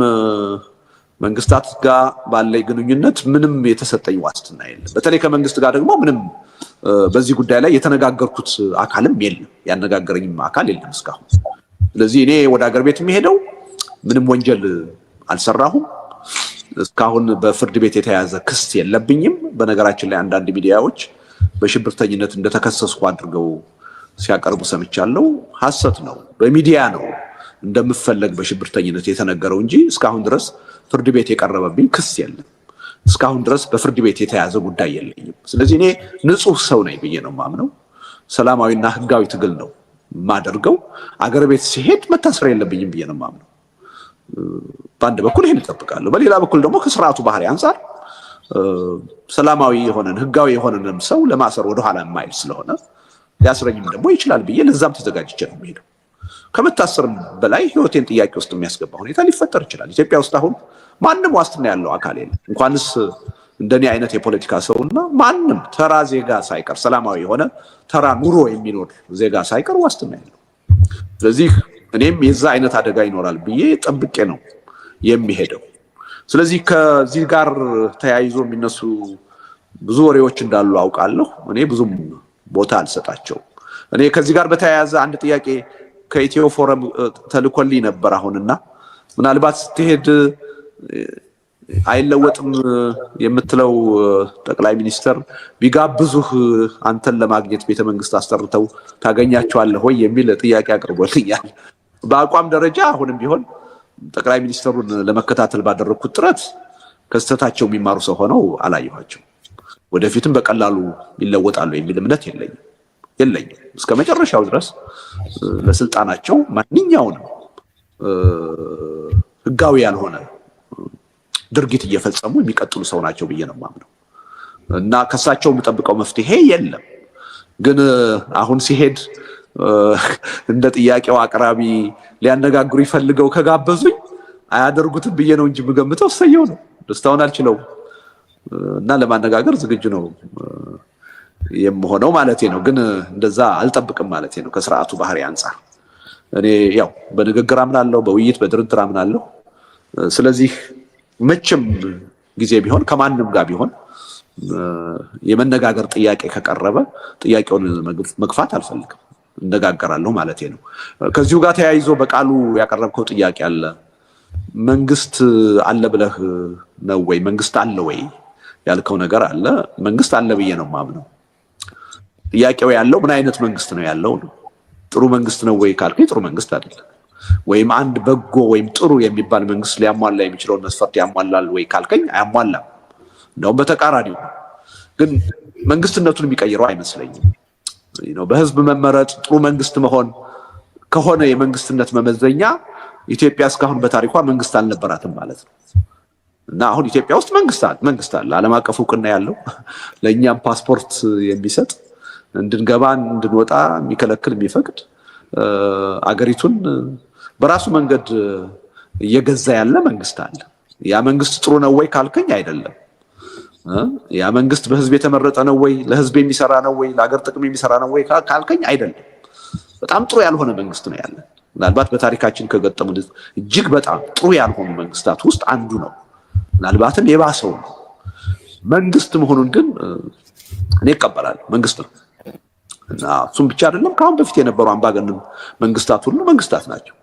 መንግስታት ጋር ባለኝ ግንኙነት ምንም የተሰጠኝ ዋስትና የለም። በተለይ ከመንግስት ጋር ደግሞ ምንም በዚህ ጉዳይ ላይ የተነጋገርኩት አካልም የለም፣ ያነጋገረኝም አካል የለም እስካሁን። ስለዚህ እኔ ወደ ሀገር ቤት የሚሄደው ምንም ወንጀል አልሰራሁም። እስካሁን በፍርድ ቤት የተያዘ ክስ የለብኝም። በነገራችን ላይ አንዳንድ ሚዲያዎች በሽብርተኝነት እንደተከሰስኩ አድርገው ሲያቀርቡ ሰምቻለሁ። ሐሰት ነው። በሚዲያ ነው እንደምፈለግ በሽብርተኝነት የተነገረው እንጂ እስካሁን ድረስ ፍርድ ቤት የቀረበብኝ ክስ የለም። እስካሁን ድረስ በፍርድ ቤት የተያዘ ጉዳይ የለኝም። ስለዚህ እኔ ንጹህ ሰው ነኝ ብዬ ነው ማምነው። ሰላማዊና ህጋዊ ትግል ነው ማደርገው። አገር ቤት ሲሄድ መታሰር የለብኝም ብዬ ነው ማምነው። በአንድ በኩል ይሄን እጠብቃለሁ፣ በሌላ በኩል ደግሞ ከስርዓቱ ባህሪ አንፃር ሰላማዊ የሆነን ህጋዊ የሆነንም ሰው ለማሰር ወደኋላ የማይል ስለሆነ ሊያስረኝም ደግሞ ይችላል ብዬ ለዛም ተዘጋጅቼ ነው የምሄደው። ከመታሰርም በላይ ህይወቴን ጥያቄ ውስጥ የሚያስገባ ሁኔታ ሊፈጠር ይችላል። ኢትዮጵያ ውስጥ አሁን ማንም ዋስትና ያለው አካል የለም። እንኳንስ እንደኔ አይነት የፖለቲካ ሰውና ማንም ተራ ዜጋ ሳይቀር ሰላማዊ የሆነ ተራ ኑሮ የሚኖር ዜጋ ሳይቀር ዋስትና ያለው። ስለዚህ እኔም የዛ አይነት አደጋ ይኖራል ብዬ ጠብቄ ነው የሚሄደው። ስለዚህ ከዚህ ጋር ተያይዞ የሚነሱ ብዙ ወሬዎች እንዳሉ አውቃለሁ። እኔ ብዙም ቦታ አልሰጣቸውም። እኔ ከዚህ ጋር በተያያዘ አንድ ጥያቄ ከኢትዮ ፎረም ተልኮልኝ ነበር አሁንና ምናልባት ስትሄድ አይለወጥም የምትለው ጠቅላይ ሚኒስተር ቢጋብዙህ አንተን ለማግኘት ቤተመንግስት አስጠርተው ታገኛቸዋለህ ወይ የሚል ጥያቄ አቅርቦልኛል። በአቋም ደረጃ አሁንም ቢሆን ጠቅላይ ሚኒስትሩን ለመከታተል ባደረኩት ጥረት ከስተታቸው የሚማሩ ሰው ሆነው አላየኋቸው። ወደፊትም በቀላሉ ይለወጣሉ የሚል እምነት የለኝም። እስከ መጨረሻው ድረስ ለስልጣናቸው ማንኛውንም ህጋዊ ያልሆነ ድርጊት እየፈጸሙ የሚቀጥሉ ሰው ናቸው ብዬ ነው የማምነው እና ከሳቸው የምጠብቀው መፍትሄ የለም። ግን አሁን ሲሄድ እንደ ጥያቄው አቅራቢ ሊያነጋግሩ ይፈልገው ከጋበዙኝ አያደርጉትም ብዬ ነው እንጂ የምገምተው እሰየው ነው። ደስታውን አልችለውም እና ለማነጋገር ዝግጁ ነው የምሆነው ማለቴ ነው። ግን እንደዛ አልጠብቅም ማለቴ ነው ከስርዓቱ ባህሪ አንፃር። እኔ ያው በንግግር አምናለሁ፣ በውይይት በድርድር አምናለሁ። ስለዚህ መቼም ጊዜ ቢሆን ከማንም ጋር ቢሆን የመነጋገር ጥያቄ ከቀረበ ጥያቄውን መግፋት አልፈልግም፣ እነጋገራለሁ ማለቴ ነው። ከዚሁ ጋር ተያይዞ በቃሉ ያቀረብከው ጥያቄ አለ። መንግስት አለ ብለህ ነው ወይ? መንግስት አለ ወይ ያልከው ነገር አለ። መንግስት አለ ብዬ ነው የማምነው። ጥያቄው ያለው ምን አይነት መንግስት ነው ያለው ነው። ጥሩ መንግስት ነው ወይ ካልከኝ ጥሩ መንግስት አይደለም። ወይም አንድ በጎ ወይም ጥሩ የሚባል መንግስት ሊያሟላ የሚችለውን መስፈርት ያሟላል ወይ ካልከኝ አያሟላም። እንደውም በተቃራኒው። ግን መንግስትነቱን የሚቀይረው አይመስለኝም። በህዝብ መመረጥ ጥሩ መንግስት መሆን ከሆነ የመንግስትነት መመዘኛ ኢትዮጵያ እስካሁን በታሪኳ መንግስት አልነበራትም ማለት ነው። እና አሁን ኢትዮጵያ ውስጥ መንግስት አለ፣ ዓለም አቀፍ እውቅና ያለው ለእኛም ፓስፖርት የሚሰጥ እንድንገባ እንድንወጣ የሚከለክል የሚፈቅድ አገሪቱን በራሱ መንገድ እየገዛ ያለ መንግስት አለ። ያ መንግስት ጥሩ ነው ወይ ካልከኝ አይደለም። ያ መንግስት በህዝብ የተመረጠ ነው ወይ፣ ለህዝብ የሚሰራ ነው ወይ፣ ለሀገር ጥቅም የሚሰራ ነው ወይ ካልከኝ አይደለም። በጣም ጥሩ ያልሆነ መንግስት ነው ያለ። ምናልባት በታሪካችን ከገጠሙ እጅግ በጣም ጥሩ ያልሆኑ መንግስታት ውስጥ አንዱ ነው። ምናልባትም የባሰው ነው። መንግስት መሆኑን ግን እኔ እቀበላለሁ። መንግስት ነው እና እሱም ብቻ አይደለም፣ ከአሁን በፊት የነበሩ አምባገነን መንግስታት ሁሉ መንግስታት ናቸው።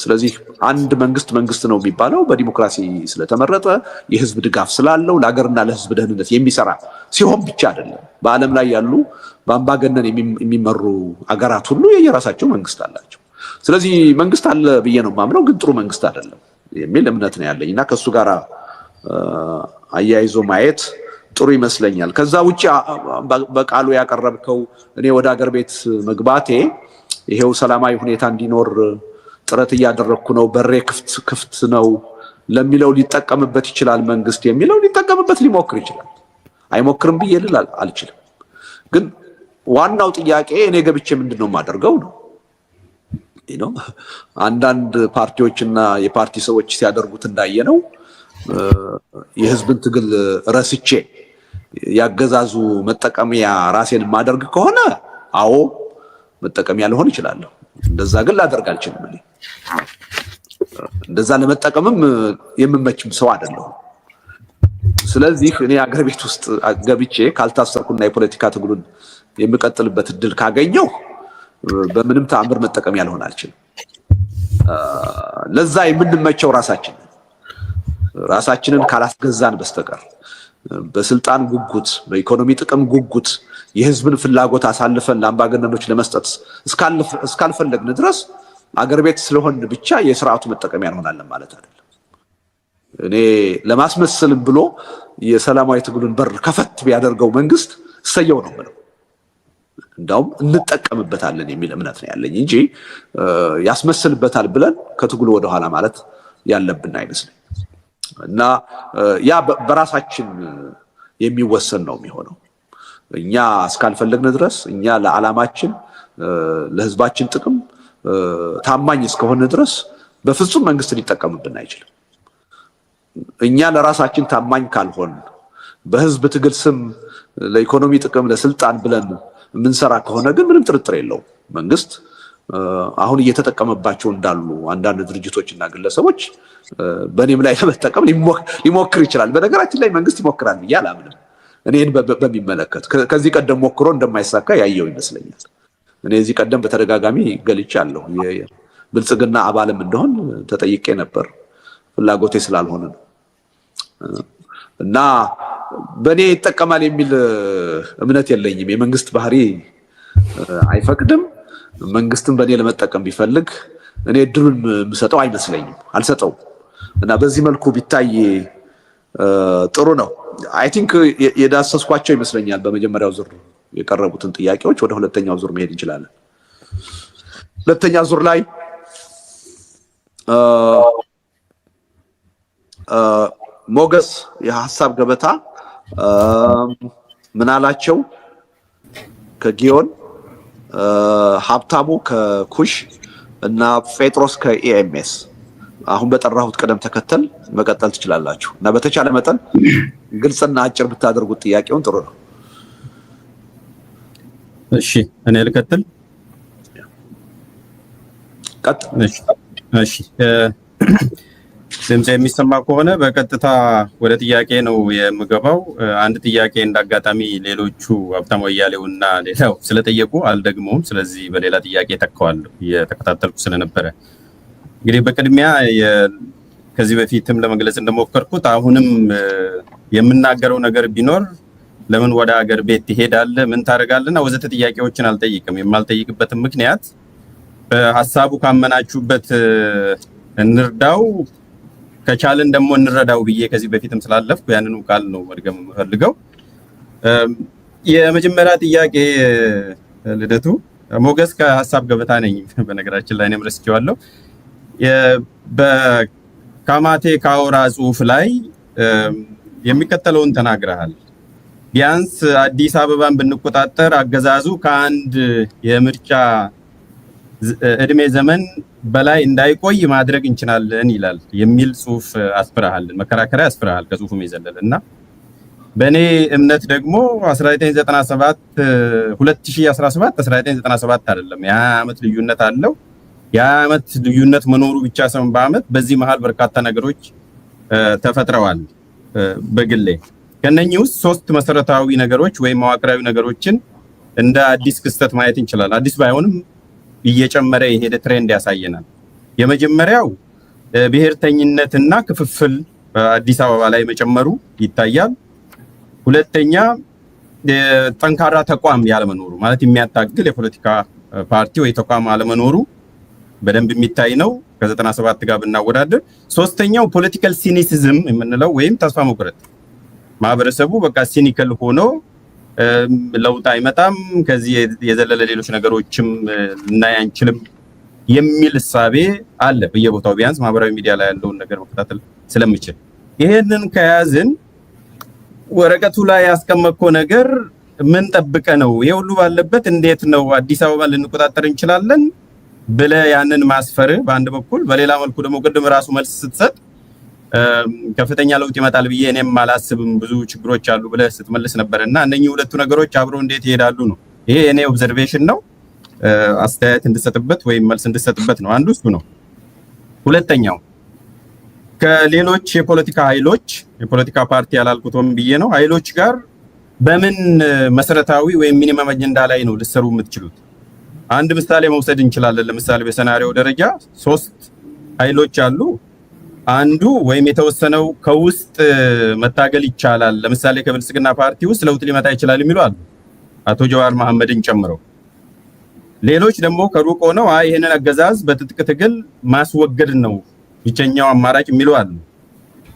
ስለዚህ አንድ መንግስት ነው የሚባለው በዲሞክራሲ ስለተመረጠ የህዝብ ድጋፍ ስላለው ለሀገርና ለህዝብ ደህንነት የሚሰራ ሲሆን ብቻ አይደለም። በዓለም ላይ ያሉ በአምባገነን የሚመሩ አገራት ሁሉ የየራሳቸው መንግስት አላቸው። ስለዚህ መንግስት አለ ብዬ ነው የማምነው፣ ግን ጥሩ መንግስት አይደለም የሚል እምነት ነው ያለኝ እና ከሱ ጋር አያይዞ ማየት ጥሩ ይመስለኛል። ከዛ ውጪ በቃሉ ያቀረብከው እኔ ወደ ሀገር ቤት መግባቴ ይሄው ሰላማዊ ሁኔታ እንዲኖር ጥረት እያደረኩ ነው፣ በሬ ክፍት ነው ለሚለው ሊጠቀምበት ይችላል መንግስት የሚለው ሊጠቀምበት ሊሞክር ይችላል። አይሞክርም ብዬ ልል አልችልም። ግን ዋናው ጥያቄ እኔ ገብቼ ምንድነው የማደርገው ነው። አንዳንድ ፓርቲዎችና የፓርቲ ሰዎች ሲያደርጉት እንዳየነው የህዝብን ትግል ረስቼ ያገዛዙ መጠቀሚያ ራሴን የማደርግ ከሆነ አዎ መጠቀሚያ ልሆን እችላለሁ። እንደዛ ግን ላደርግ አልችልም። እኔ እንደዛ ለመጠቀምም የምመችም ሰው አይደለሁም። ስለዚህ እኔ አገር ቤት ውስጥ ገብቼ ካልታሰርኩና የፖለቲካ ትግሉን የምቀጥልበት እድል ካገኘው በምንም ተአምር መጠቀሚያ ልሆን አልችልም። ለዛ የምንመቸው ራሳችንን ካላስገዛን በስተቀር በስልጣን ጉጉት፣ በኢኮኖሚ ጥቅም ጉጉት የህዝብን ፍላጎት አሳልፈን ለአምባገነኖች ለመስጠት እስካልፈለግን ድረስ አገር ቤት ስለሆን ብቻ የስርዓቱ መጠቀሚያ እንሆናለን ማለት አይደለም። እኔ ለማስመሰልም ብሎ የሰላማዊ ትግሉን በር ከፈት ቢያደርገው መንግስት እሰየው ነው ብለው እንዳውም እንጠቀምበታለን የሚል እምነት ነው ያለኝ እንጂ ያስመስልበታል ብለን ከትግሉ ወደኋላ ማለት ያለብን አይመስልም። እና ያ በራሳችን የሚወሰን ነው የሚሆነው። እኛ እስካልፈለግን ድረስ እኛ ለዓላማችን ለህዝባችን ጥቅም ታማኝ እስከሆነ ድረስ በፍጹም መንግስት ሊጠቀምብን አይችልም። እኛ ለራሳችን ታማኝ ካልሆን በህዝብ ትግል ስም ለኢኮኖሚ ጥቅም ለስልጣን ብለን የምንሰራ ከሆነ ግን ምንም ጥርጥር የለውም መንግስት አሁን እየተጠቀመባቸው እንዳሉ አንዳንድ ድርጅቶችና ግለሰቦች በእኔም ላይ ለመጠቀም ሊሞክር ይችላል። በነገራችን ላይ መንግስት ይሞክራል ብዬ አላምንም። እኔን በሚመለከት ከዚህ ቀደም ሞክሮ እንደማይሳካ ያየው ይመስለኛል። እኔ እዚህ ቀደም በተደጋጋሚ ገልጫለሁ። የብልጽግና አባልም እንደሆን ተጠይቄ ነበር። ፍላጎቴ ስላልሆነ ነው እና በእኔ ይጠቀማል የሚል እምነት የለኝም። የመንግስት ባህሪ አይፈቅድም። መንግስትን በእኔ ለመጠቀም ቢፈልግ እኔ እድሉን የምሰጠው አይመስለኝም፣ አልሰጠውም። እና በዚህ መልኩ ቢታይ ጥሩ ነው። አይ ቲንክ የዳሰስኳቸው ይመስለኛል። በመጀመሪያው ዙር የቀረቡትን ጥያቄዎች ወደ ሁለተኛው ዙር መሄድ እንችላለን። ሁለተኛ ዙር ላይ ሞገስ የሐሳብ ገበታ ምናላቸው ከጊዮን ሀብታሙ ከኩሽ እና ጴጥሮስ ከኢኤምኤስ አሁን በጠራሁት ቅደም ተከተል መቀጠል ትችላላችሁ እና በተቻለ መጠን ግልጽና አጭር ብታደርጉት ጥያቄውን ጥሩ ነው። እሺ እኔ ልቀጥል። እሺ ድምጽ የሚሰማ ከሆነ በቀጥታ ወደ ጥያቄ ነው የምገባው። አንድ ጥያቄ እንዳጋጣሚ ሌሎቹ ሀብታሙ አያሌውና ሌላው ስለጠየቁ አልደግመውም። ስለዚህ በሌላ ጥያቄ ተከዋለሁ የተከታተልኩ ስለነበረ። እንግዲህ በቅድሚያ ከዚህ በፊትም ለመግለጽ እንደሞከርኩት አሁንም የምናገረው ነገር ቢኖር ለምን ወደ ሀገር ቤት ትሄዳለህ፣ ምን ታደርጋለህና ወዘተ ጥያቄዎችን አልጠይቅም። የማልጠይቅበትም ምክንያት በሐሳቡ ካመናችሁበት እንርዳው ከቻለን ደግሞ እንረዳው ብዬ ከዚህ በፊትም ስላለፍኩ ያንኑ ቃል ነው መድገም የምፈልገው። የመጀመሪያ ጥያቄ ልደቱ ሞገስ ከሐሳብ ገበታ ነኝ። በነገራችን ላይ እኔም ረስቼዋለሁ። በካማቴ ካውራ ጽሁፍ ላይ የሚከተለውን ተናግረሃል። ቢያንስ አዲስ አበባን ብንቆጣጠር አገዛዙ ከአንድ የምርጫ እድሜ ዘመን በላይ እንዳይቆይ ማድረግ እንችላለን ይላል የሚል ጽሁፍ አስፍረሃል፣ መከራከሪያ አስፍረሃል ከጽሁፉም የዘለለ እና በእኔ እምነት ደግሞ 1997 2017 1997 አይደለም፣ የ20 ዓመት ልዩነት አለው። የ20 ዓመት ልዩነት መኖሩ ብቻ ሳይሆን በአመት በዚህ መሃል በርካታ ነገሮች ተፈጥረዋል። በግሌ ከነኚህ ውስጥ 3 መሰረታዊ ነገሮች ወይም መዋቅራዊ ነገሮችን እንደ አዲስ ክስተት ማየት እንችላለን። አዲስ ባይሆንም እየጨመረ የሄደ ትሬንድ ያሳየናል። የመጀመሪያው ብሔርተኝነትና ክፍፍል አዲስ አበባ ላይ መጨመሩ ይታያል። ሁለተኛ ጠንካራ ተቋም ያለመኖሩ ማለት የሚያታግል የፖለቲካ ፓርቲ ወይ ተቋም አለመኖሩ በደንብ የሚታይ ነው ከ97 ጋር ብናወዳደር። ሶስተኛው ፖለቲካል ሲኒሲዝም የምንለው ወይም ተስፋ መቁረጥ፣ ማህበረሰቡ በቃ ሲኒከል ሆኖ ለውጥ አይመጣም፣ ከዚህ የዘለለ ሌሎች ነገሮችም ልናይ አንችልም የሚል እሳቤ አለ በየቦታው። ቢያንስ ማህበራዊ ሚዲያ ላይ ያለውን ነገር መከታተል ስለምችል ይሄንን ከያዝን ወረቀቱ ላይ ያስቀመጥከው ነገር ምን ጠብቀ ነው ይሄ ሁሉ ባለበት እንዴት ነው አዲስ አበባን ልንቆጣጠር እንችላለን ብለህ ያንን ማስፈር በአንድ በኩል፣ በሌላ መልኩ ደግሞ ቅድም ራሱ መልስ ስትሰጥ ከፍተኛ ለውጥ ይመጣል ብዬ እኔም አላስብም ብዙ ችግሮች አሉ ብለህ ስትመልስ ነበርና እነኚህ ሁለቱ ነገሮች አብረው እንዴት ይሄዳሉ ነው። ይሄ የኔ ኦብዘርቬሽን ነው፣ አስተያየት እንድሰጥበት ወይም መልስ እንድሰጥበት ነው። አንዱ እሱ ነው። ሁለተኛው ከሌሎች የፖለቲካ ኃይሎች የፖለቲካ ፓርቲ ያላልኩትም ብዬ ነው ኃይሎች ጋር በምን መሰረታዊ ወይም ሚኒመም አጀንዳ ላይ ነው ልትሰሩ የምትችሉት? አንድ ምሳሌ መውሰድ እንችላለን። ለምሳሌ በሰናሪዮ ደረጃ 3 ኃይሎች አሉ። አንዱ ወይም የተወሰነው ከውስጥ መታገል ይቻላል፣ ለምሳሌ ከብልጽግና ፓርቲ ውስጥ ለውጥ ሊመጣ ይችላል የሚሉ አሉ፣ አቶ ጀዋር መሐመድን ጨምረው። ሌሎች ደግሞ ከሩቅ ሆነው ይሄንን አገዛዝ በትጥቅ ትግል ማስወገድ ነው ብቸኛው አማራጭ የሚሉ አሉ።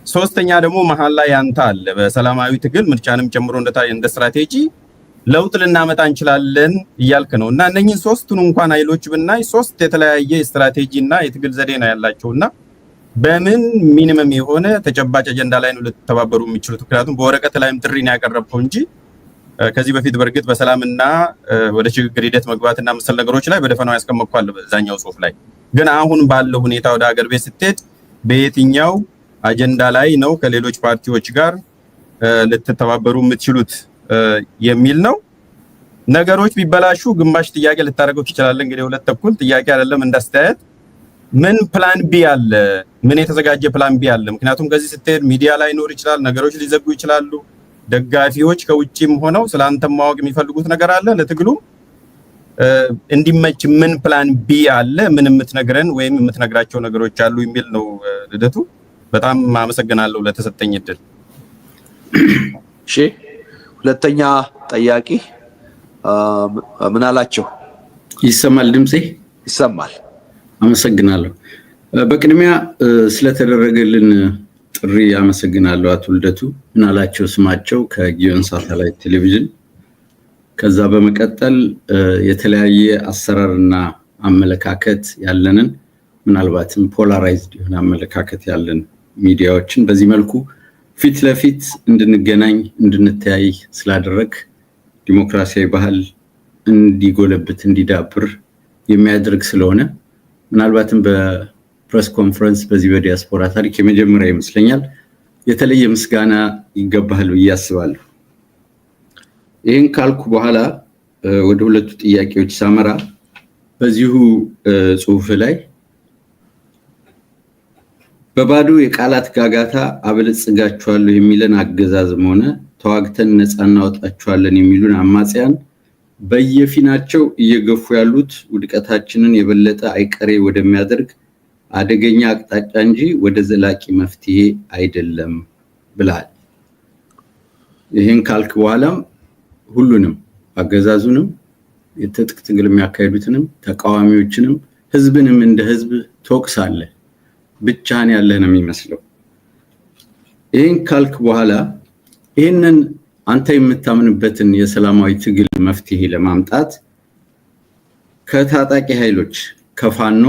ሶስተኛ ደግሞ መሀል ላይ ያንተ አለ፣ በሰላማዊ ትግል ምርጫንም ጨምሮ እንደ ስትራቴጂ ለውጥ ልናመጣ እንችላለን እያልክ ነው። እና እነኚህን 3ቱን እንኳን ኃይሎች ብናይ 3 የተለያየ ስትራቴጂ እና የትግል ዘዴ ነው ያላቸውና በምን ሚኒመም የሆነ ተጨባጭ አጀንዳ ላይ ነው ልትተባበሩ የሚችሉት? ምክንያቱም በወረቀት ላይም ጥሪ ነው ያቀረብከው እንጂ ከዚህ በፊት በእርግጥ በሰላምና ወደ ሽግግር ሂደት መግባትና መሰል ነገሮች ላይ በደፈናው ያስቀመጥኳል በዛኛው ጽሁፍ ላይ። ግን አሁን ባለው ሁኔታ ወደ ሀገር ቤት ስትሄድ በየትኛው አጀንዳ ላይ ነው ከሌሎች ፓርቲዎች ጋር ልትተባበሩ የምትችሉት የሚል ነው። ነገሮች ቢበላሹ ግማሽ ጥያቄ ልታደርገው ትችላለህ። እንግዲህ 2 ተኩል ጥያቄ አይደለም እንዳስተያየት ምን ፕላን ቢ አለ? ምን የተዘጋጀ ፕላን ቢ አለ? ምክንያቱም ከዚህ ስትሄድ ሚዲያ ላይ ኖር ይችላል፣ ነገሮች ሊዘጉ ይችላሉ። ደጋፊዎች ከውጪም ሆነው ስለአንተ ማወቅ የሚፈልጉት ነገር አለ። ለትግሉ እንዲመች ምን ፕላን ቢ አለ? ምን የምትነግረን ወይም የምትነግራቸው ነገሮች አሉ የሚል ነው። ልደቱ በጣም አመሰግናለሁ ለተሰጠኝ እድል። እሺ ሁለተኛ ጠያቂ ምን አላቸው? ይሰማል? ድምጼ ይሰማል። አመሰግናለሁ። በቅድሚያ ስለተደረገልን ጥሪ አመሰግናለሁ አቶ ልደቱ። ምናላቸው ስማቸው ከጊዮን ሳተላይት ቴሌቪዥን። ከዛ በመቀጠል የተለያየ አሰራርና አመለካከት ያለንን ምናልባትም ፖላራይዝድ የሆነ አመለካከት ያለን ሚዲያዎችን በዚህ መልኩ ፊት ለፊት እንድንገናኝ እንድንተያይ ስላደረግ ዲሞክራሲያዊ ባህል እንዲጎለብት እንዲዳብር የሚያደርግ ስለሆነ ምናልባትም በፕሬስ ኮንፈረንስ በዚህ በዲያስፖራ ታሪክ የመጀመሪያ ይመስለኛል። የተለየ ምስጋና ይገባል ብዬ አስባለሁ። ይህን ካልኩ በኋላ ወደ ሁለቱ ጥያቄዎች ሳመራ በዚሁ ጽሁፍ ላይ በባዶ የቃላት ጋጋታ አበለጽጋቸዋለሁ የሚለን አገዛዝም ሆነ ተዋግተን ነፃ እናወጣቸዋለን የሚሉን አማጽያን በየፊናቸው እየገፉ ያሉት ውድቀታችንን የበለጠ አይቀሬ ወደሚያደርግ አደገኛ አቅጣጫ እንጂ ወደ ዘላቂ መፍትሄ አይደለም ብለሃል። ይህን ካልክ በኋላም ሁሉንም አገዛዙንም የትጥቅ ትግል የሚያካሂዱትንም ተቃዋሚዎችንም ህዝብንም እንደ ህዝብ ትወቅሳለህ። ብቻህን ያለህ ነው የሚመስለው። ይህን ካልክ በኋላ ይህንን አንተ የምታምንበትን የሰላማዊ ትግል መፍትሄ ለማምጣት ከታጣቂ ኃይሎች ከፋኖ፣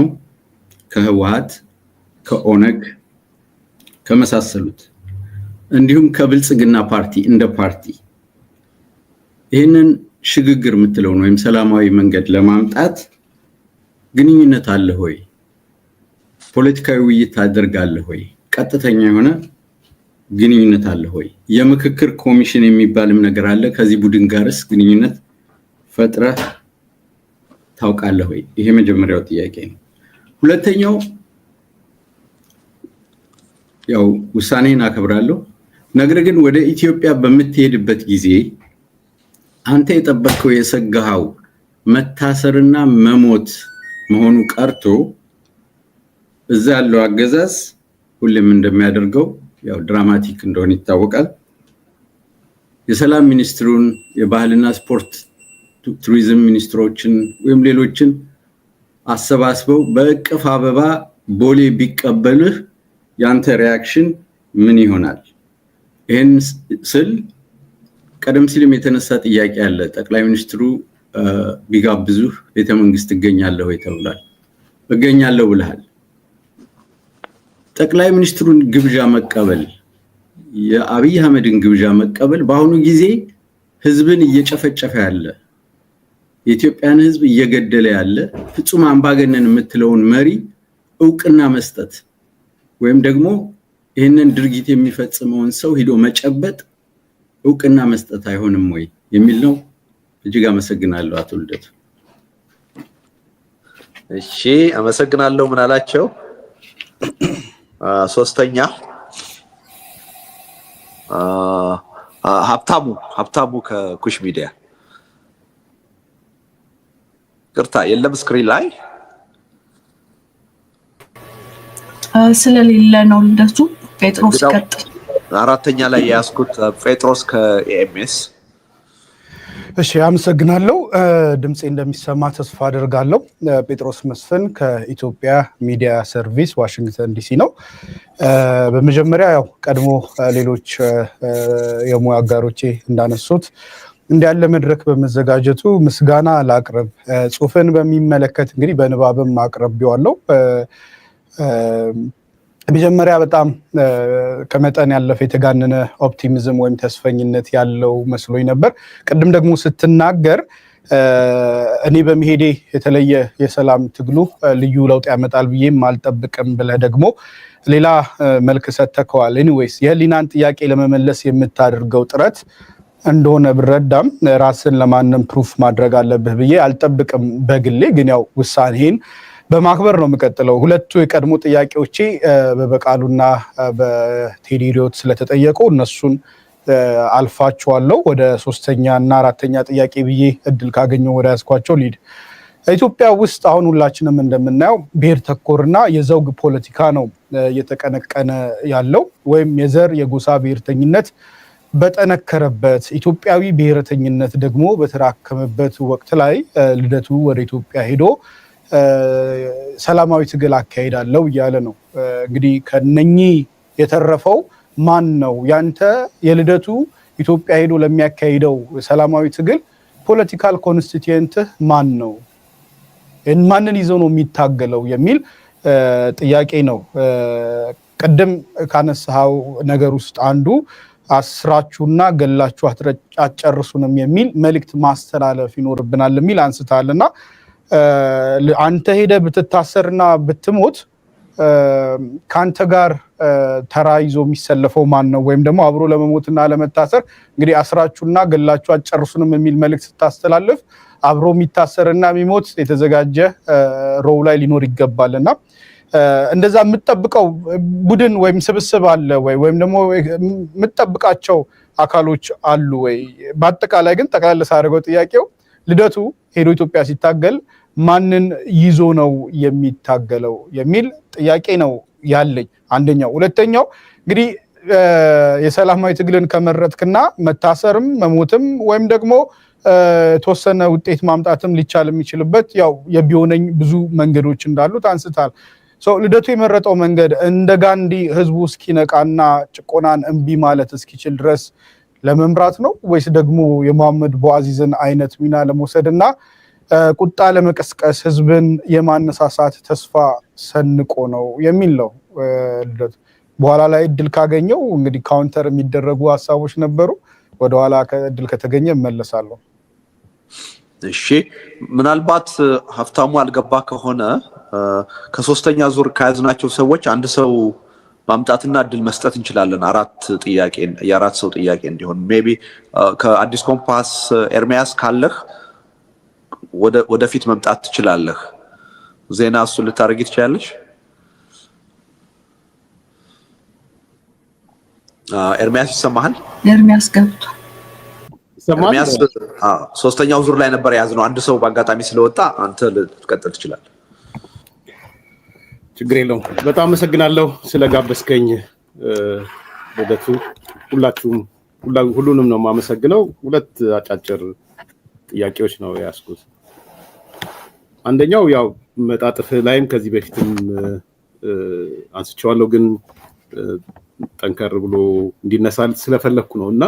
ከህወሓት፣ ከኦነግ ከመሳሰሉት እንዲሁም ከብልጽግና ፓርቲ እንደ ፓርቲ ይህንን ሽግግር የምትለውን ወይም ሰላማዊ መንገድ ለማምጣት ግንኙነት አለ ሆይ? ፖለቲካዊ ውይይት ታደርጋለህ ሆይ? ቀጥተኛ የሆነ ግንኙነት አለ ሆይ? የምክክር ኮሚሽን የሚባልም ነገር አለ። ከዚህ ቡድን ጋርስ ግንኙነት ፈጥረህ ታውቃለህ ሆይ? ይሄ መጀመሪያው ጥያቄ ነው። ሁለተኛው ያው ውሳኔን አከብራለሁ፣ ነገር ግን ወደ ኢትዮጵያ በምትሄድበት ጊዜ አንተ የጠበቀው የሰጋው መታሰርና መሞት መሆኑ ቀርቶ እዛ ያለው አገዛዝ ሁሌም እንደሚያደርገው ያው ድራማቲክ እንደሆነ ይታወቃል። የሰላም ሚኒስትሩን፣ የባህልና ስፖርት ቱሪዝም ሚኒስትሮችን ወይም ሌሎችን አሰባስበው በእቅፍ አበባ ቦሌ ቢቀበልህ ያንተ ሪአክሽን ምን ይሆናል? ይሄን ስል ቀደም ሲልም የተነሳ ጥያቄ አለ። ጠቅላይ ሚኒስትሩ ቢጋብዙህ ቤተ መንግስት ትገኛለህ ወይ ተብሏል። እገኛለሁ ብለሃል። ጠቅላይ ሚኒስትሩን ግብዣ መቀበል፣ የአብይ አህመድን ግብዣ መቀበል በአሁኑ ጊዜ ህዝብን እየጨፈጨፈ ያለ፣ የኢትዮጵያን ህዝብ እየገደለ ያለ ፍጹም አምባገነን የምትለውን መሪ እውቅና መስጠት ወይም ደግሞ ይህንን ድርጊት የሚፈጽመውን ሰው ሄዶ መጨበጥ እውቅና መስጠት አይሆንም ወይ የሚል ነው። እጅግ አመሰግናለሁ አቶ ልደቱ። እሺ አመሰግናለሁ። ምን አላቸው? ሶስተኛ ሀብታሙ ከኩሽ ሚዲያ ቅርታ የለም ስክሪን ላይ ስለሌለ ነው ልደቱ። ጴጥሮስ ቀጥል። አራተኛ ላይ ያስኩት ጴጥሮስ ከኤኤምኤስ። እሺ አመሰግናለሁ። ድምጼ እንደሚሰማ ተስፋ አደርጋለሁ። ጴጥሮስ መስፍን ከኢትዮጵያ ሚዲያ ሰርቪስ ዋሽንግተን ዲሲ ነው። በመጀመሪያ ያው ቀድሞ ሌሎች የሙያ አጋሮቼ እንዳነሱት እንዲያለ መድረክ በመዘጋጀቱ ምስጋና ላቅርብ። ጽሁፍን በሚመለከት እንግዲህ በንባብም አቅርቤዋለሁ። መጀመሪያ በጣም ከመጠን ያለፈ የተጋነነ ኦፕቲሚዝም ወይም ተስፈኝነት ያለው መስሎኝ ነበር። ቅድም ደግሞ ስትናገር እኔ በመሄዴ የተለየ የሰላም ትግሉ ልዩ ለውጥ ያመጣል ብዬም አልጠብቅም ብለህ ደግሞ ሌላ መልክ ሰጥተከዋል። ኤኒዌይስ የህሊናን ጥያቄ ለመመለስ የምታደርገው ጥረት እንደሆነ ብረዳም ራስን ለማንም ፕሩፍ ማድረግ አለብህ ብዬ አልጠብቅም። በግሌ ግን ያው ውሳኔን በማክበር ነው የምቀጥለው። ሁለቱ የቀድሞ ጥያቄዎቼ በበቃሉና በቴዲ ሪዮት ስለተጠየቁ እነሱን አልፋቸዋለሁ። ወደ ሶስተኛ እና አራተኛ ጥያቄ ብዬ እድል ካገኘው ወደ ያስኳቸው ሊድ። ኢትዮጵያ ውስጥ አሁን ሁላችንም እንደምናየው ብሔር ተኮርና የዘውግ ፖለቲካ ነው እየተቀነቀነ ያለው፣ ወይም የዘር የጎሳ ብሔርተኝነት በጠነከረበት ኢትዮጵያዊ ብሔረተኝነት ደግሞ በተራከመበት ወቅት ላይ ልደቱ ወደ ኢትዮጵያ ሄዶ ሰላማዊ ትግል አካሄዳለሁ እያለ ነው። እንግዲህ ከነኚህ የተረፈው ማን ነው? ያንተ የልደቱ ኢትዮጵያ ሄዶ ለሚያካሂደው ሰላማዊ ትግል ፖለቲካል ኮንስቲትዩንትህ ማን ነው? ማንን ይዞ ነው የሚታገለው የሚል ጥያቄ ነው። ቅድም ካነሳው ነገር ውስጥ አንዱ አስራችሁና ገላችሁ አትጨርሱንም የሚል መልእክት ማስተላለፍ ይኖርብናል የሚል አንስታልና አንተ ሄደ ብትታሰርና ብትሞት ካንተ ጋር ተራይዞ የሚሰለፈው ማን ነው? ወይም ደግሞ አብሮ ለመሞትና ለመታሰር እንግዲህ አስራችሁና ገላችሁ አትጨርሱንም የሚል መልእክት ስታስተላልፍ አብሮ የሚታሰርና የሚሞት የተዘጋጀ ሮው ላይ ሊኖር ይገባልና እንደዛ የምትጠብቀው ቡድን ወይም ስብስብ አለ ወይ? ወይም ደግሞ የምትጠብቃቸው አካሎች አሉ ወይ? በአጠቃላይ ግን ጠቅላላ ሳደርገው ጥያቄው ልደቱ ሄዶ ኢትዮጵያ ሲታገል ማንን ይዞ ነው የሚታገለው የሚል ጥያቄ ነው ያለኝ። አንደኛው። ሁለተኛው እንግዲህ የሰላማዊ ትግልን ከመረጥክና መታሰርም መሞትም ወይም ደግሞ ተወሰነ ውጤት ማምጣትም ሊቻል የሚችልበት ያው የቢሆነኝ ብዙ መንገዶች እንዳሉት አንስታል። ልደቱ የመረጠው መንገድ እንደ ጋንዲ ህዝቡ እስኪነቃና ጭቆናን እምቢ ማለት እስኪችል ድረስ ለመምራት ነው ወይስ ደግሞ የመሐመድ ቦአዚዝን አይነት ሚና ለመውሰድና ቁጣ ለመቀስቀስ ህዝብን የማነሳሳት ተስፋ ሰንቆ ነው የሚል ነው ልደቱ። በኋላ ላይ እድል ካገኘው እንግዲህ ካውንተር የሚደረጉ ሀሳቦች ነበሩ። ወደኋላ እድል ከተገኘ እመለሳለሁ። እሺ፣ ምናልባት ሀፍታሙ አልገባ ከሆነ ከሶስተኛ ዙር ከያዝናቸው ሰዎች አንድ ሰው ማምጣትና እድል መስጠት እንችላለን። የአራት ሰው ጥያቄ እንዲሆን ሜቢ ከአዲስ ኮምፓስ ኤርሚያስ ካለህ ወደፊት መምጣት ትችላለህ። ዜና እሱ ልታደርጊ ትችላለሽ። ኤርሚያስ ይሰማሃል? ኤርሚያስ ገብቷል። ኤርሚያስ ሶስተኛው ዙር ላይ ነበር የያዝነው። አንድ ሰው በአጋጣሚ ስለወጣ አንተ ልትቀጥል ትችላለህ። ችግር የለውም። በጣም አመሰግናለሁ ስለጋበዝከኝ ልደቱ። ሁሉንም ነው የማመሰግነው። ሁለት አጫጭር ጥያቄዎች ነው ያስኩት። አንደኛው ያው መጣጥፍ ላይም ከዚህ በፊትም አንስቼዋለሁ፣ ግን ጠንከር ብሎ እንዲነሳል ስለፈለኩ ነው እና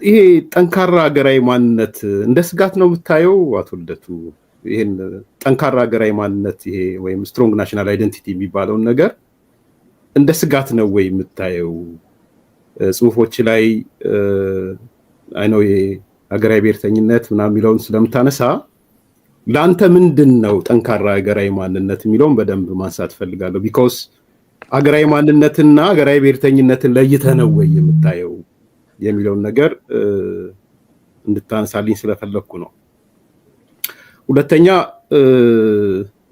ይሄ ጠንካራ ሀገራዊ ማንነት እንደ ስጋት ነው የምታየው አቶ ልደቱ? ይሄን ጠንካራ ሀገራዊ ማንነት ይሄ ወይም ስትሮንግ ናሽናል አይደንቲቲ የሚባለውን ነገር እንደ ስጋት ነው ወይ የምታየው? ጽሁፎች ላይ አይነው ይሄ ሀገራዊ ብሔርተኝነት ምናምን የሚለውን ስለምታነሳ ለአንተ ምንድን ነው ጠንካራ ሀገራዊ ማንነት የሚለውን በደንብ ማንሳት ፈልጋለሁ። ቢኮዝ ሀገራዊ ማንነትና ሀገራዊ ብሔርተኝነትን ለይተህ ነው ወይ የምታየው የሚለውን ነገር እንድታነሳልኝ ስለፈለኩ ነው። ሁለተኛ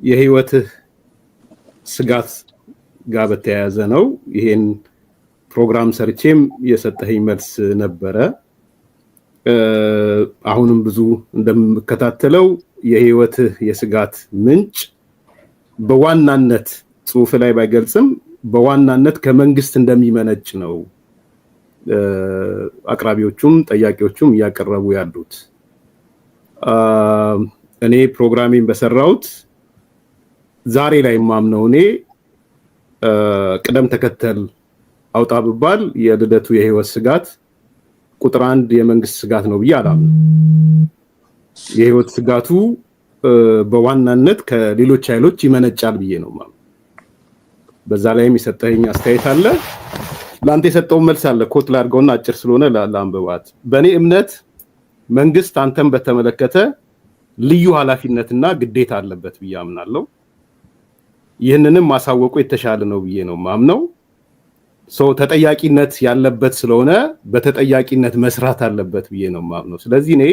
የህይወትህ ስጋት ጋር በተያያዘ ነው። ይሄን ፕሮግራም ሰርቼም የሰጠኸኝ መልስ ነበረ። አሁንም ብዙ እንደምከታተለው የህይወትህ የስጋት ምንጭ በዋናነት ጽሁፍ ላይ ባይገልጽም በዋናነት ከመንግስት እንደሚመነጭ ነው አቅራቢዎቹም ጠያቂዎቹም እያቀረቡ ያሉት። እኔ ፕሮግራሚን በሰራውት ዛሬ ላይ ማምነው እኔ ቅደም ተከተል አውጣ ብባል የልደቱ የህይወት ስጋት ቁጥር 1 የመንግስት ስጋት ነው ብዬ አላምንም። የህይወት ስጋቱ በዋናነት ከሌሎች ኃይሎች ይመነጫል ብዬ ነው ማለት። በዛ ላይም የሰጠኸኝ አስተያየት አለ፣ ላንተ የሰጠው መልስ አለ። ኮት ላድርገውና አጭር ስለሆነ ለአንብባት። በእኔ እምነት መንግስት አንተን በተመለከተ ልዩ ኃላፊነትና ግዴታ አለበት ብዬ አምናለሁ። ይህንንም ማሳወቁ የተሻለ ነው ብዬ ነው ማምነው። ተጠያቂነት ያለበት ስለሆነ በተጠያቂነት መስራት አለበት ብዬ ነው ማምነው። ስለዚህ እኔ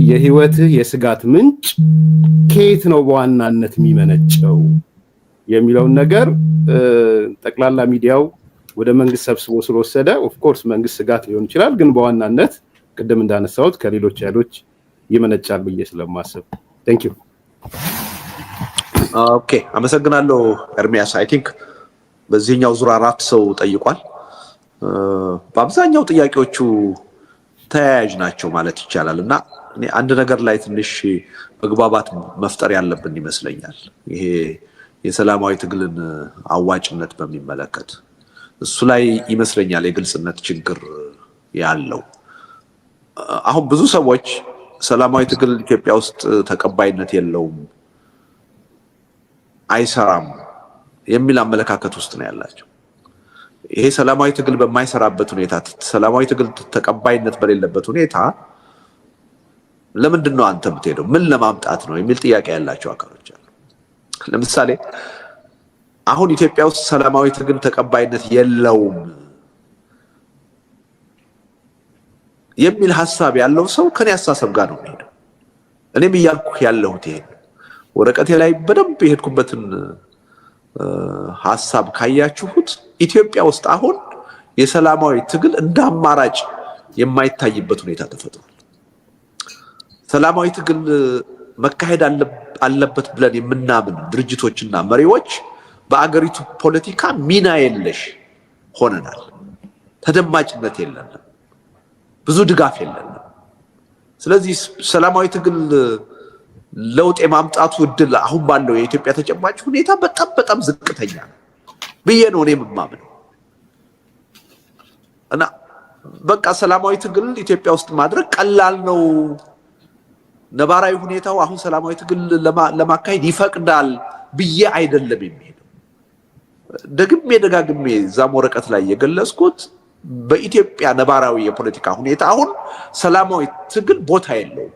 የህይወትህ የስጋት ምንጭ ከየት ነው በዋናነት የሚመነጨው የሚለውን ነገር ጠቅላላ ሚዲያው ወደ መንግስት ሰብስቦ ስለወሰደ ኦፍ ኮርስ መንግስት ስጋት ሊሆን ይችላል፣ ግን በዋናነት ቅድም እንዳነሳሁት ከሌሎች ኃይሎች ይመነጫል ብዬ ስለማስብ። ቴንክ ዩ። ኦኬ፣ አመሰግናለሁ ኤርሚያስ። አይ ቲንክ በዚህኛው ዙር 4 ሰው ጠይቋል። በአብዛኛው ጥያቄዎቹ ተያያዥ ናቸው ማለት ይቻላል እና እኔ አንድ ነገር ላይ ትንሽ መግባባት መፍጠር ያለብን ይመስለኛል። ይሄ የሰላማዊ ትግልን አዋጭነት በሚመለከት እሱ ላይ ይመስለኛል የግልጽነት ችግር ያለው። አሁን ብዙ ሰዎች ሰላማዊ ትግል ኢትዮጵያ ውስጥ ተቀባይነት የለውም፣ አይሰራም የሚል አመለካከት ውስጥ ነው ያላቸው። ይሄ ሰላማዊ ትግል በማይሰራበት ሁኔታ፣ ሰላማዊ ትግል ተቀባይነት በሌለበት ሁኔታ ለምንድን ነው አንተ የምትሄደው? ምን ለማምጣት ነው የሚል ጥያቄ ያላቸው አካሎች አሉ። ለምሳሌ አሁን ኢትዮጵያ ውስጥ ሰላማዊ ትግል ተቀባይነት የለውም የሚል ሐሳብ ያለው ሰው ከኔ አስተሳሰብ ጋር ነው የሚሄደው። እኔም እያልኩ ያለሁት ይሄ ወረቀቴ ላይ በደንብ የሄድኩበትን ሐሳብ ካያችሁት ኢትዮጵያ ውስጥ አሁን የሰላማዊ ትግል እንደ አማራጭ የማይታይበት ሁኔታ ተፈጥሯል። ሰላማዊ ትግል መካሄድ አለበት ብለን የምናምን ድርጅቶችና መሪዎች በአገሪቱ ፖለቲካ ሚና የለሽ ሆነናል። ተደማጭነት የለንም፣ ብዙ ድጋፍ የለንም። ስለዚህ ሰላማዊ ትግል ለውጥ የማምጣቱ እድል አሁን ባለው የኢትዮጵያ ተጨባጭ ሁኔታ በጣም ዝቅተኛ ነው ብዬ ነው እኔ የማምነው። እና በቃ ሰላማዊ ትግል ኢትዮጵያ ውስጥ ማድረግ ቀላል ነው፣ ነባራዊ ሁኔታው አሁን ሰላማዊ ትግል ለማካሄድ ይፈቅዳል ብዬ አይደለም የሚሄደው። ደጋግሜ ዛም ወረቀት ላይ የገለጽኩት በኢትዮጵያ ነባራዊ የፖለቲካ ሁኔታ አሁን ሰላማዊ ትግል ቦታ የለውም።